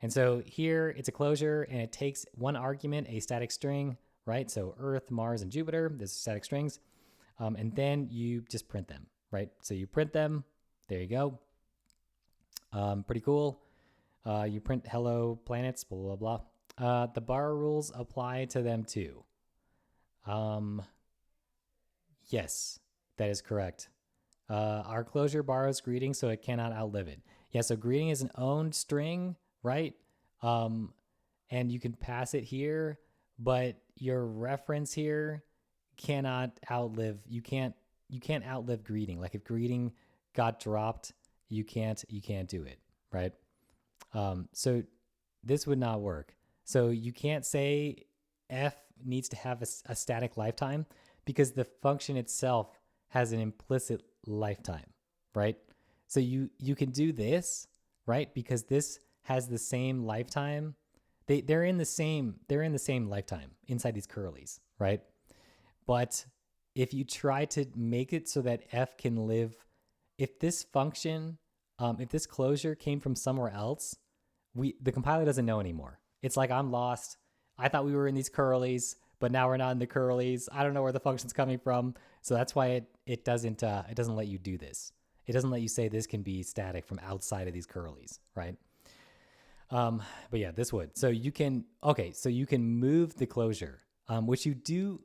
And so here it's a closure and it takes one argument, a static string, right? So Earth, Mars, and Jupiter, this is static strings. And then you just print them, right? So you print them, there you go. Pretty cool. You print hello planets, blah, blah, blah. The borrow rules apply to them too. Yes, that is correct. Our closure borrows greeting, so it cannot outlive it. Yeah, so greeting is an owned string, right? And you can pass it here, but your reference here cannot outlive. You can't outlive greeting. Like if greeting got dropped, you can't do it, right? So this would not work. So you can't say f needs to have a static lifetime because the function itself has an implicit lifetime, right? So you can do this, right? Because this has the same lifetime. They're in the same lifetime inside these curlies, right? But if you try to make it so that f can live if this function, if this closure came from somewhere else, the compiler doesn't know anymore. It's like, I'm lost. I thought we were in these curlies, but now we're not in the curlies. I don't know where the function's coming from. So that's why it doesn't let you do this. It doesn't let you say this can be static from outside of these curlies, right? But yeah, this would. So you can move the closure, which you do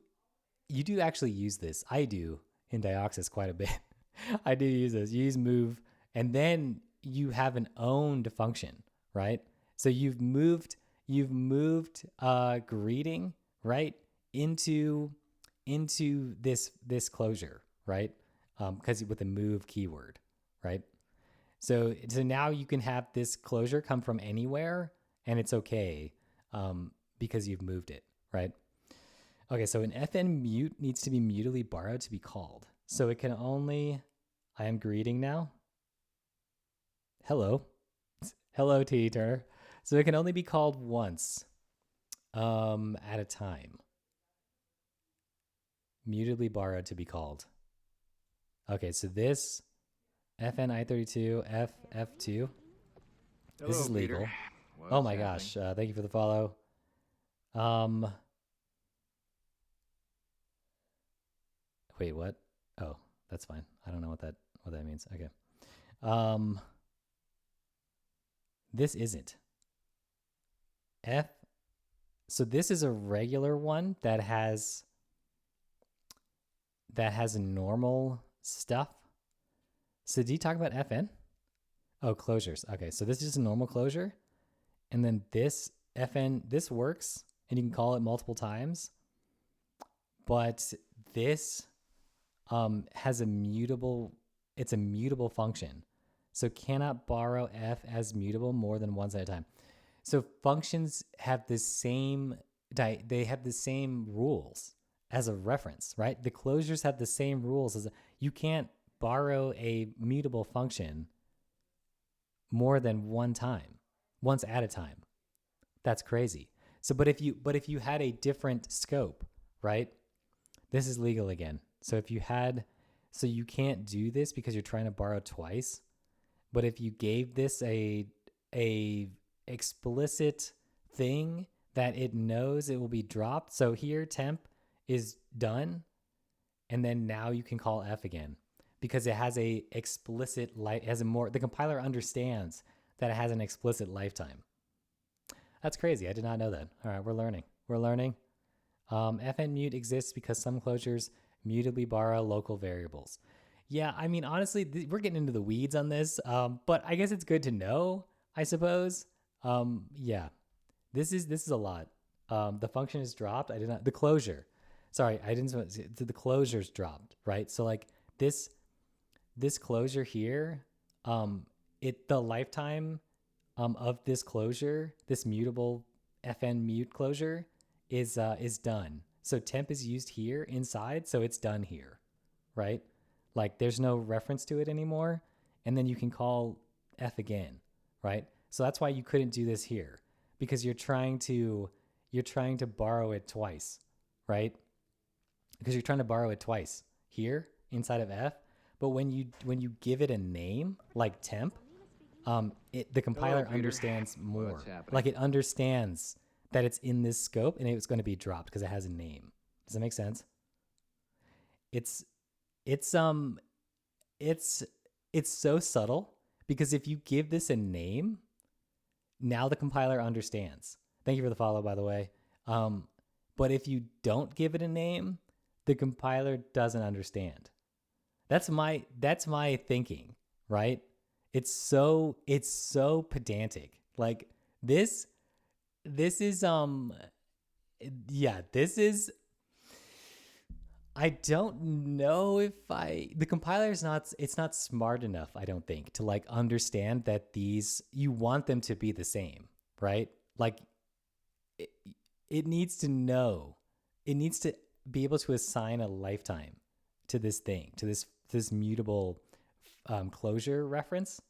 actually use this. I do in Dioxys quite a bit. I do use this. You use move, and then you have an owned function, right? So you've moved greeting, right, into this closure, right? Because with the move keyword, right? So now you can have this closure come from anywhere, and it's okay, because you've moved it, right? Okay, so an fn mute needs to be mutably borrowed to be called. So it can only, I am greeting now. Hello, T Turner. So it can only be called once, at a time. Mutably borrowed to be called. Okay, so this fn i32 f2. This is legal. Oh my gosh! Thank you for the follow. Wait, what? Oh, that's fine. I don't know what that means. Okay. This isn't. So this is a regular one that has normal stuff. So do you talk about fn? Oh, closures. Okay, so this is just a normal closure. And then this fn, this works, and you can call it multiple times. But this has a mutable, it's a mutable function. So cannot borrow f as mutable more than once at a time. So functions have the same, they have the same rules as a reference, right? The closures have the same rules as you can't borrow a mutable function more than once at a time. That's crazy. So, but if you had a different scope, right? This is legal again. So if you had, so you can't do this because you're trying to borrow twice. But if you gave this a explicit thing that it knows it will be dropped. So here temp is done, and then now you can call f again because it has a explicit the compiler understands that it has an explicit lifetime. That's crazy. I did not know that. All right, we're learning. Fn mute exists because some closures mutably borrow local variables. Yeah, I mean, honestly, we're getting into the weeds on this, but I guess it's good to know, I suppose. Yeah, this is a lot. The function is dropped. The closure. Sorry, I didn't. The closure's dropped, right? So like this closure here, the lifetime of this closure, this mutable fn mute closure is done. So temp is used here inside, so it's done here, right? Like there's no reference to it anymore, and then you can call f again, right? So that's why you couldn't do this here, because you're trying to borrow it twice, right? Because you're trying to borrow it twice here inside of f, but when you give it a name like temp, the compiler understands more. Like it understands that it's in this scope and it's going to be dropped because it has a name. Does that make sense? It's so subtle because if you give this a name, now the compiler understands. Thank you for the follow, by the way. But if you don't give it a name, the compiler doesn't understand. That's my thinking, right? It's so pedantic. Like this is I don't know if the compiler's it's not smart enough, I don't think, to like understand that you want them to be the same, right? Like it needs to know, it needs to be able to assign a lifetime to this thing, to this mutable closure reference.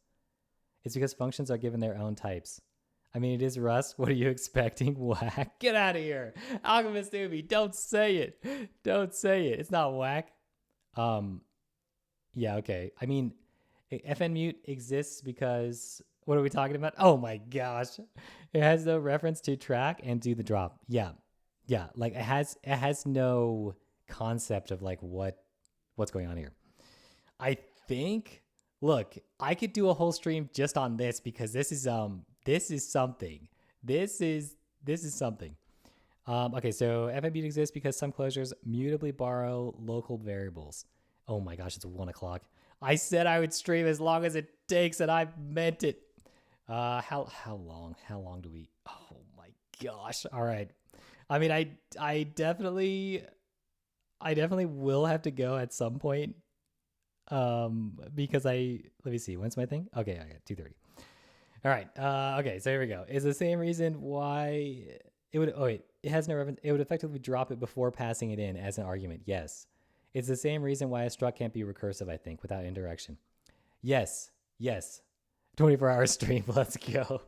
It's because functions are given their own types. I mean, it is Rust. What are you expecting? Whack. Get out of here. Alchemist Newbie, don't say it. Don't say it. It's not whack. Yeah, okay. I mean, FN mute exists because what are we talking about? Oh my gosh. It has no reference to track and do the drop. Yeah. Yeah. Like it has no concept of like what's going on here. I think look, I could do a whole stream just on this because this is something. This is something. Okay, so FN mute exists because some closures mutably borrow local variables. Oh my gosh, it's 1 o'clock. I said I would stream as long as it takes, and I meant it. How long? How long do we? Oh my gosh! All right. I mean, I definitely will have to go at some point. Because let me see. When's my thing? Okay, I got 2:30. All right. Okay, so here we go. It's the same reason why it would. Oh wait, it has no reference. It would effectively drop it before passing it in as an argument. Yes. It's the same reason why a struct can't be recursive, I think, without indirection. Yes. 24-hour stream. Let's go.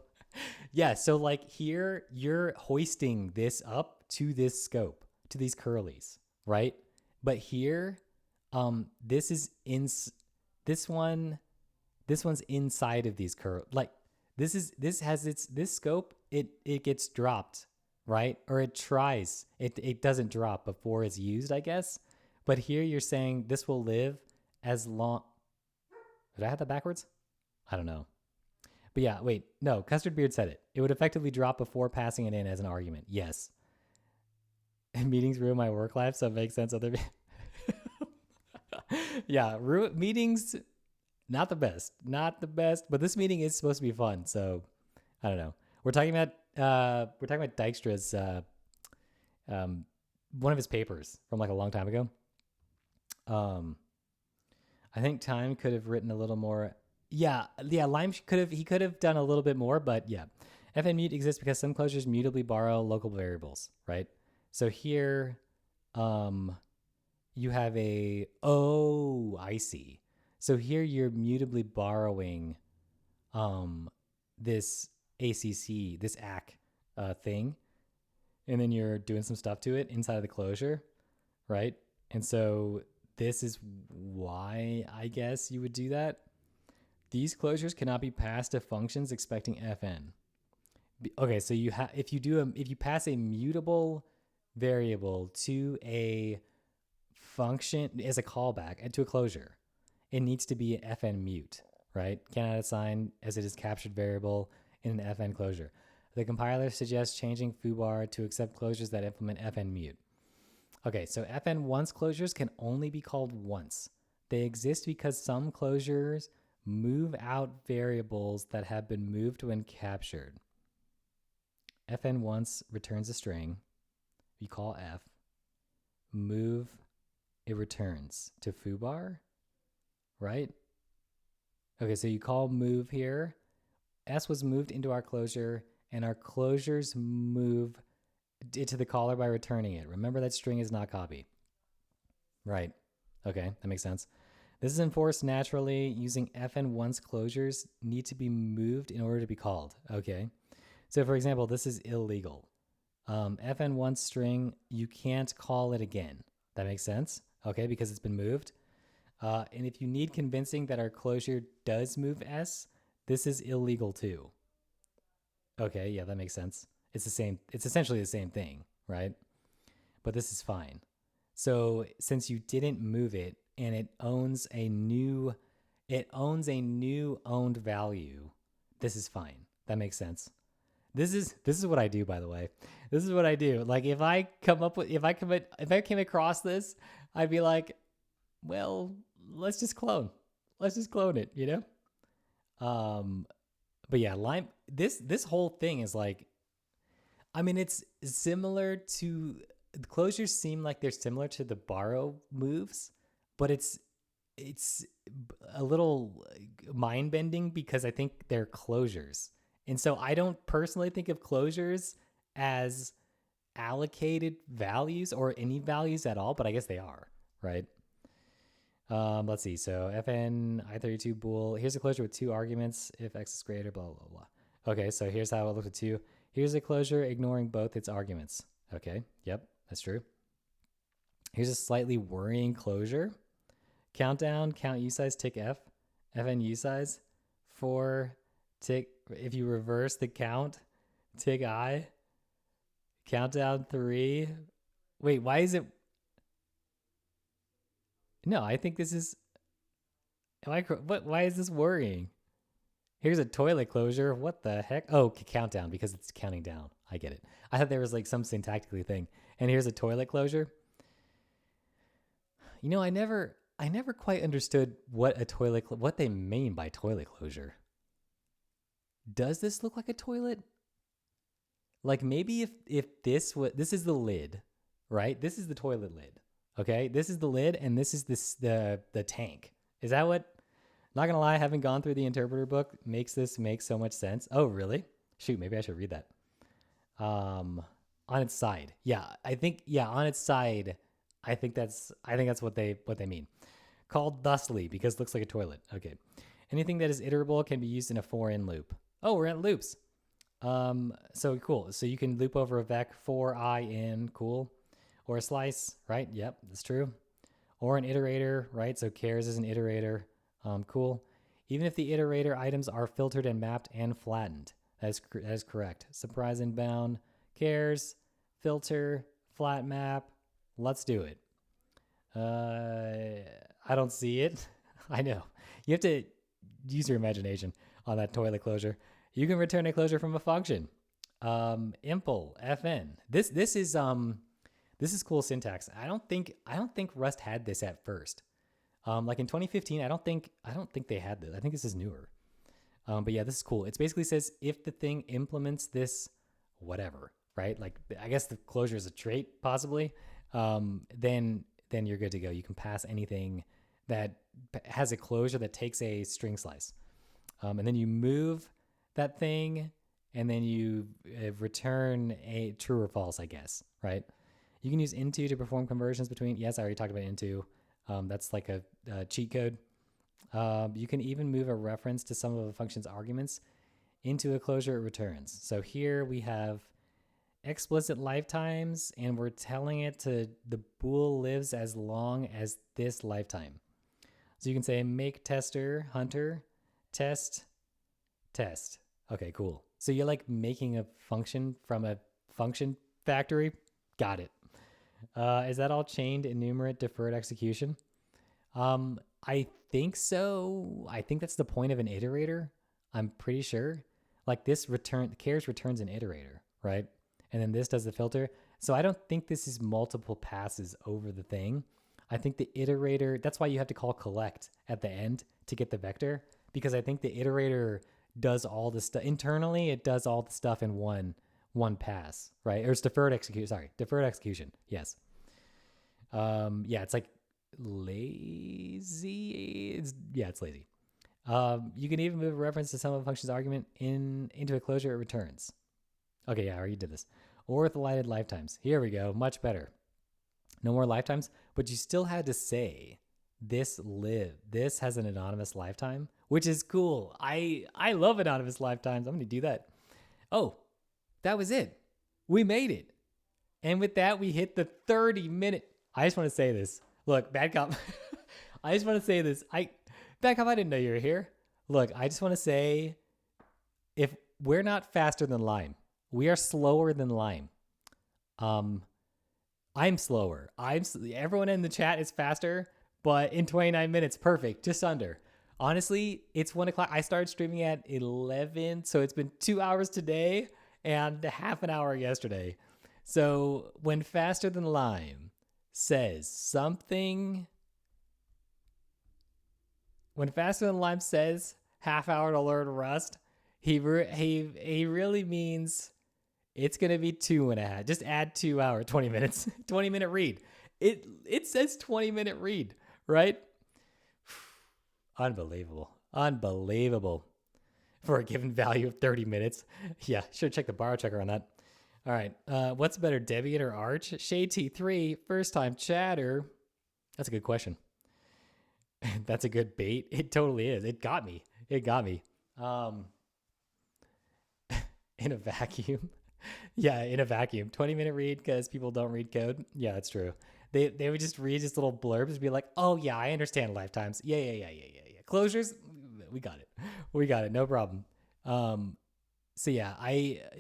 Yeah, so like here, you're hoisting this up to this scope, to these curlies, right? But here, this one's inside of these like this scope, it gets dropped, right? Or it tries. It doesn't drop before it's used, I guess. But here you're saying this will live as long. Did I have that backwards? I don't know. But yeah, wait. No, Custard Beard said it. It would effectively drop before passing it in as an argument. Yes. Meetings ruin my work life, so it makes sense. Other yeah, meetings, not the best. But this meeting is supposed to be fun, so I don't know. We're talking about Dijkstra's one of his papers from like a long time ago. I think Time could have written a little more. Yeah, Lime could have done a little bit more, but yeah. FN mute exists because some closures mutably borrow local variables, right? So here, you have I see. So here you're mutably borrowing, this ACC, this ACK thing, and then you're doing some stuff to it inside of the closure, right? And so this is why I guess you would do that. These closures cannot be passed to functions expecting FN. Okay, so if you pass a mutable variable to a function as a callback and to a closure, it needs to be an FN mute, right? Cannot assign as it is captured variable in an FN closure. The compiler suggests changing foobar to accept closures that implement FN mute. Okay, so FN once closures can only be called once. They exist because some closures move out variables that have been moved when captured. FN once returns a string. We call F. Move, it returns to foobar, right? Okay, so you call move here. S was moved into our closure, and our closures move it to the caller by returning it. Remember that string is not copy. Right. Okay, that makes sense. This is enforced naturally using FN once closures need to be moved in order to be called. Okay. So for example, this is illegal. FN once string, you can't call it again. That makes sense. Okay, because it's been moved. And if you need convincing that our closure does move S, this is illegal too. Okay, yeah, that makes sense. It's essentially the same thing, right? But this is fine. So since you didn't move it and it owns a new owned value, this is fine. That makes sense. This is what I do, by the way. This is what I do. Like if I came across this, I'd be like, well, let's just clone it, you know? But yeah, Lime, this whole thing is like, I mean, it's similar to, the closures seem like they're similar to the borrow moves, but it's a little mind bending because I think they're closures. And so I don't personally think of closures as allocated values or any values at all, but I guess they are, right? Let's see. So FN I32 bool. Here's a closure with 2 arguments. If X is greater, blah, blah, blah. Okay, so here's how it looks with 2. Here's a closure ignoring both its arguments. Okay, yep, that's true. Here's a slightly worrying closure. Countdown, count usize, tick F. FNU size. 4 tick. If you reverse the count, tick I. Countdown 3. Wait, why is it? No, I think this is. What? Why is this worrying? Here's a toilet closure. What the heck? Oh, countdown because it's counting down. I get it. I thought there was like some syntactically thing. And here's a toilet closure. You know, I never quite understood what they mean by toilet closure. Does this look like a toilet? Like maybe if this is the lid, right? This is the toilet lid. Okay, this is the lid, and this is the tank. Is that what? Not gonna lie, having gone through the interpreter book makes this make so much sense. Oh, really? Shoot, maybe I should read that. On its side, on its side, I think that's what they mean. Called thusly because it looks like a toilet. Okay, anything that is iterable can be used in a for-in loop. Oh, we're at loops. So cool. So you can loop over a vec for I in, cool, or a slice, right? Yep, that's true. Or an iterator, right? So chars is an iterator. Cool. Even if the iterator items are filtered and mapped and flattened, that is correct. Surprise inbound, chars, filter, flat map. Let's do it. I don't see it. I know. You have to use your imagination on that toilet closure. You can return a closure from a function. Impl fn. This is cool syntax. I don't think Rust had this at first. Like in 2015, I don't think they had this. I think this is newer. But yeah, this is cool. It basically says if the thing implements this whatever, right? Like I guess the closure is a trait possibly. Then you're good to go. You can pass anything that has a closure that takes a string slice. And then you move that thing and then you return a true or false, I guess, right? You can use into to perform conversions between. Yes, I already talked about into. That's like a cheat code. You can even move a reference to some of a function's arguments into a closure it returns. So here we have explicit lifetimes, and we're telling it to the bool lives as long as this lifetime. So you can say make tester hunter test. Okay, cool. So you're like making a function from a function factory. Got it. Is that all chained, enumerate, deferred execution? I think so. I think that's the point of an iterator. I'm pretty sure. Like this chars returns an iterator, right? And then this does the filter. So I don't think this is multiple passes over the thing. I think the iterator, that's why you have to call collect at the end to get the vector, because I think the iterator does all the stuff internally. It does all the stuff in one pass, right? Or it's deferred execution. Yes. Yeah, it's like lazy. It's lazy. You can even move a reference to some of the function's argument into a closure it returns. Okay, yeah, I already did this. Ortholyted lifetimes. Here we go. Much better. No more lifetimes, but you still had to say this has an anonymous lifetime, which is cool. I love anonymous lifetimes. I'm going to do that. Oh, that was it. We made it. And with that, we hit the 30-minute. I just want to say this. Look, Bad Cop. I just want to say this. Bad Cop, I didn't know you were here. Look, I just want to say, if we're not faster than Lime, we are slower than Lime. I'm slower. Everyone in the chat is faster, but in 29 minutes, perfect, just under. Honestly, it's 1 o'clock. I started streaming at 11, so it's been 2 hours today and half an hour yesterday. So when Faster Than Lime says something, when Faster Than Lime says half hour to learn Rust, he really means it's going to be 2.5. Just add 2 hours, 20 minutes, 20-minute read. It says 20-minute read, right? Unbelievable. For a given value of 30 minutes. Yeah, should check the bar checker on that. All right. What's better, Debian or Arch? Shade T3, first time chatter. That's a good question. That's a good bait. It totally is. It got me. In a vacuum. Yeah, in a vacuum. 20-minute read because people don't read code. Yeah, that's true. They would just read just little blurbs and be like, oh yeah, I understand lifetimes. Yeah. Closures, We got it. No problem. So yeah,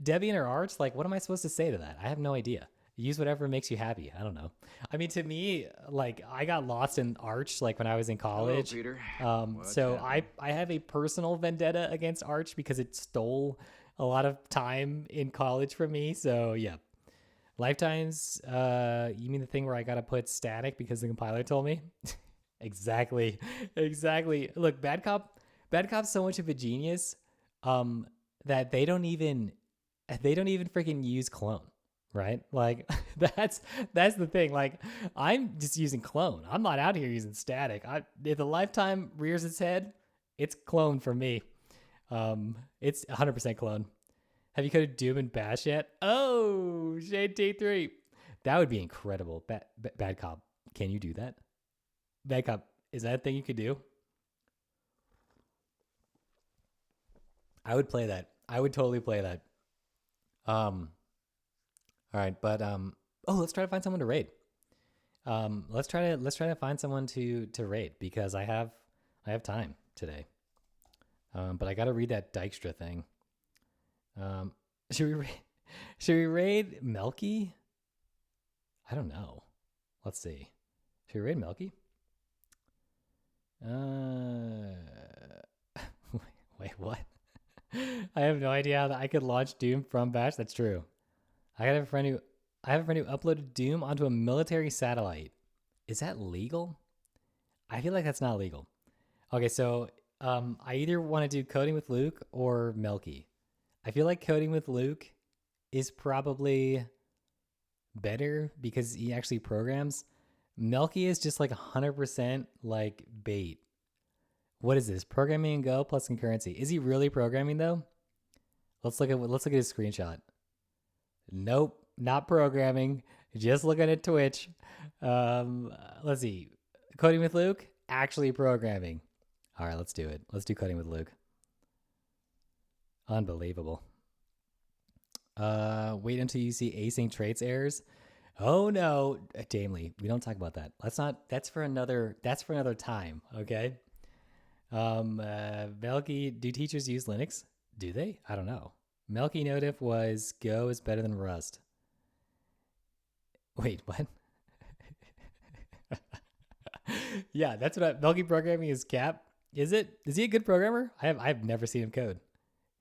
Debbie and her arch, like, what am I supposed to say to that? I have no idea. Use whatever makes you happy. I don't know. I mean, to me, like, I got lost in Arch, like, when I was in college. Hello, Peter. So I have a personal vendetta against Arch because it stole a lot of time in college from me. So yeah. Lifetimes, you mean the thing where I got to put static because the compiler told me? Exactly. Look, Bad Cop's so much of a genius, that they don't even freaking use clone, right? Like, that's the thing. Like, I'm just using clone. I'm not out here using static. If the Lifetime rears its head, it's clone for me. It's 100% clone. Have you coded Doom and Bash yet? Oh, Shade T3. That would be incredible. Bad Cop, can you do that? Bad Cop, is that a thing you could do? I would play that. I would totally play that. All right, but let's try to find someone to raid. Let's try to find someone to raid because I have time today. But I got to read that Dykstra thing. Should we raid Melky? I don't know. Let's see. Should we raid Melky? Wait, what? I have no idea how I could launch Doom from Bash. That's true. I have a friend who uploaded Doom onto a military satellite. Is that legal? I feel like that's not legal. Okay, so I either want to do Coding with Luke or Melky. I feel like Coding with Luke is probably better because he actually programs. Melky is just like 100% like bait. What is this? Programming in Go plus concurrency. Is he really programming though? Let's look at his screenshot. Nope, not programming. Just looking at Twitch. Let's see. Coding with Luke, actually programming. All right, let's do it. Let's do Coding with Luke. Unbelievable. Wait until you see async traits errors. Oh no, Damley, we don't talk about that. That's for another time, okay? Melky, do teachers use Linux? Do they? I don't know. Melky notif was Go is better than Rust. Wait, what? Yeah, that's what Melky programming is cap. Is it? Is he a good programmer? I've never seen him code.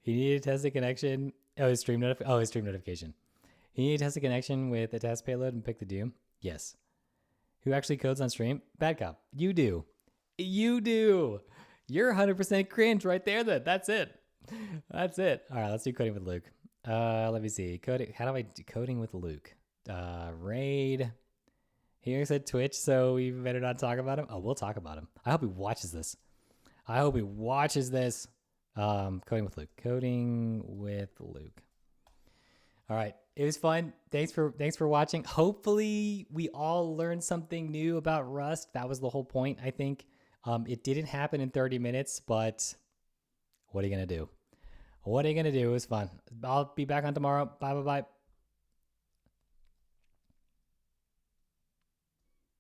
He needed to test a connection. His stream notification. He needed to test a connection with a test payload and pick the Doom. Yes. Who actually codes on stream? Bad Cop. You do. You're 100% cringe right there then. That's it. All right, let's do Coding with Luke. Let me see. Coding. How do I do Coding with Luke? Raid. He said Twitch, so we better not talk about him. Oh, we'll talk about him. I hope he watches this. Coding with Luke. All right. It was fun. Thanks for watching. Hopefully we all learned something new about Rust. That was the whole point, I think. It didn't happen in 30 minutes, but what are you going to do? It was fun. I'll be back on tomorrow. Bye.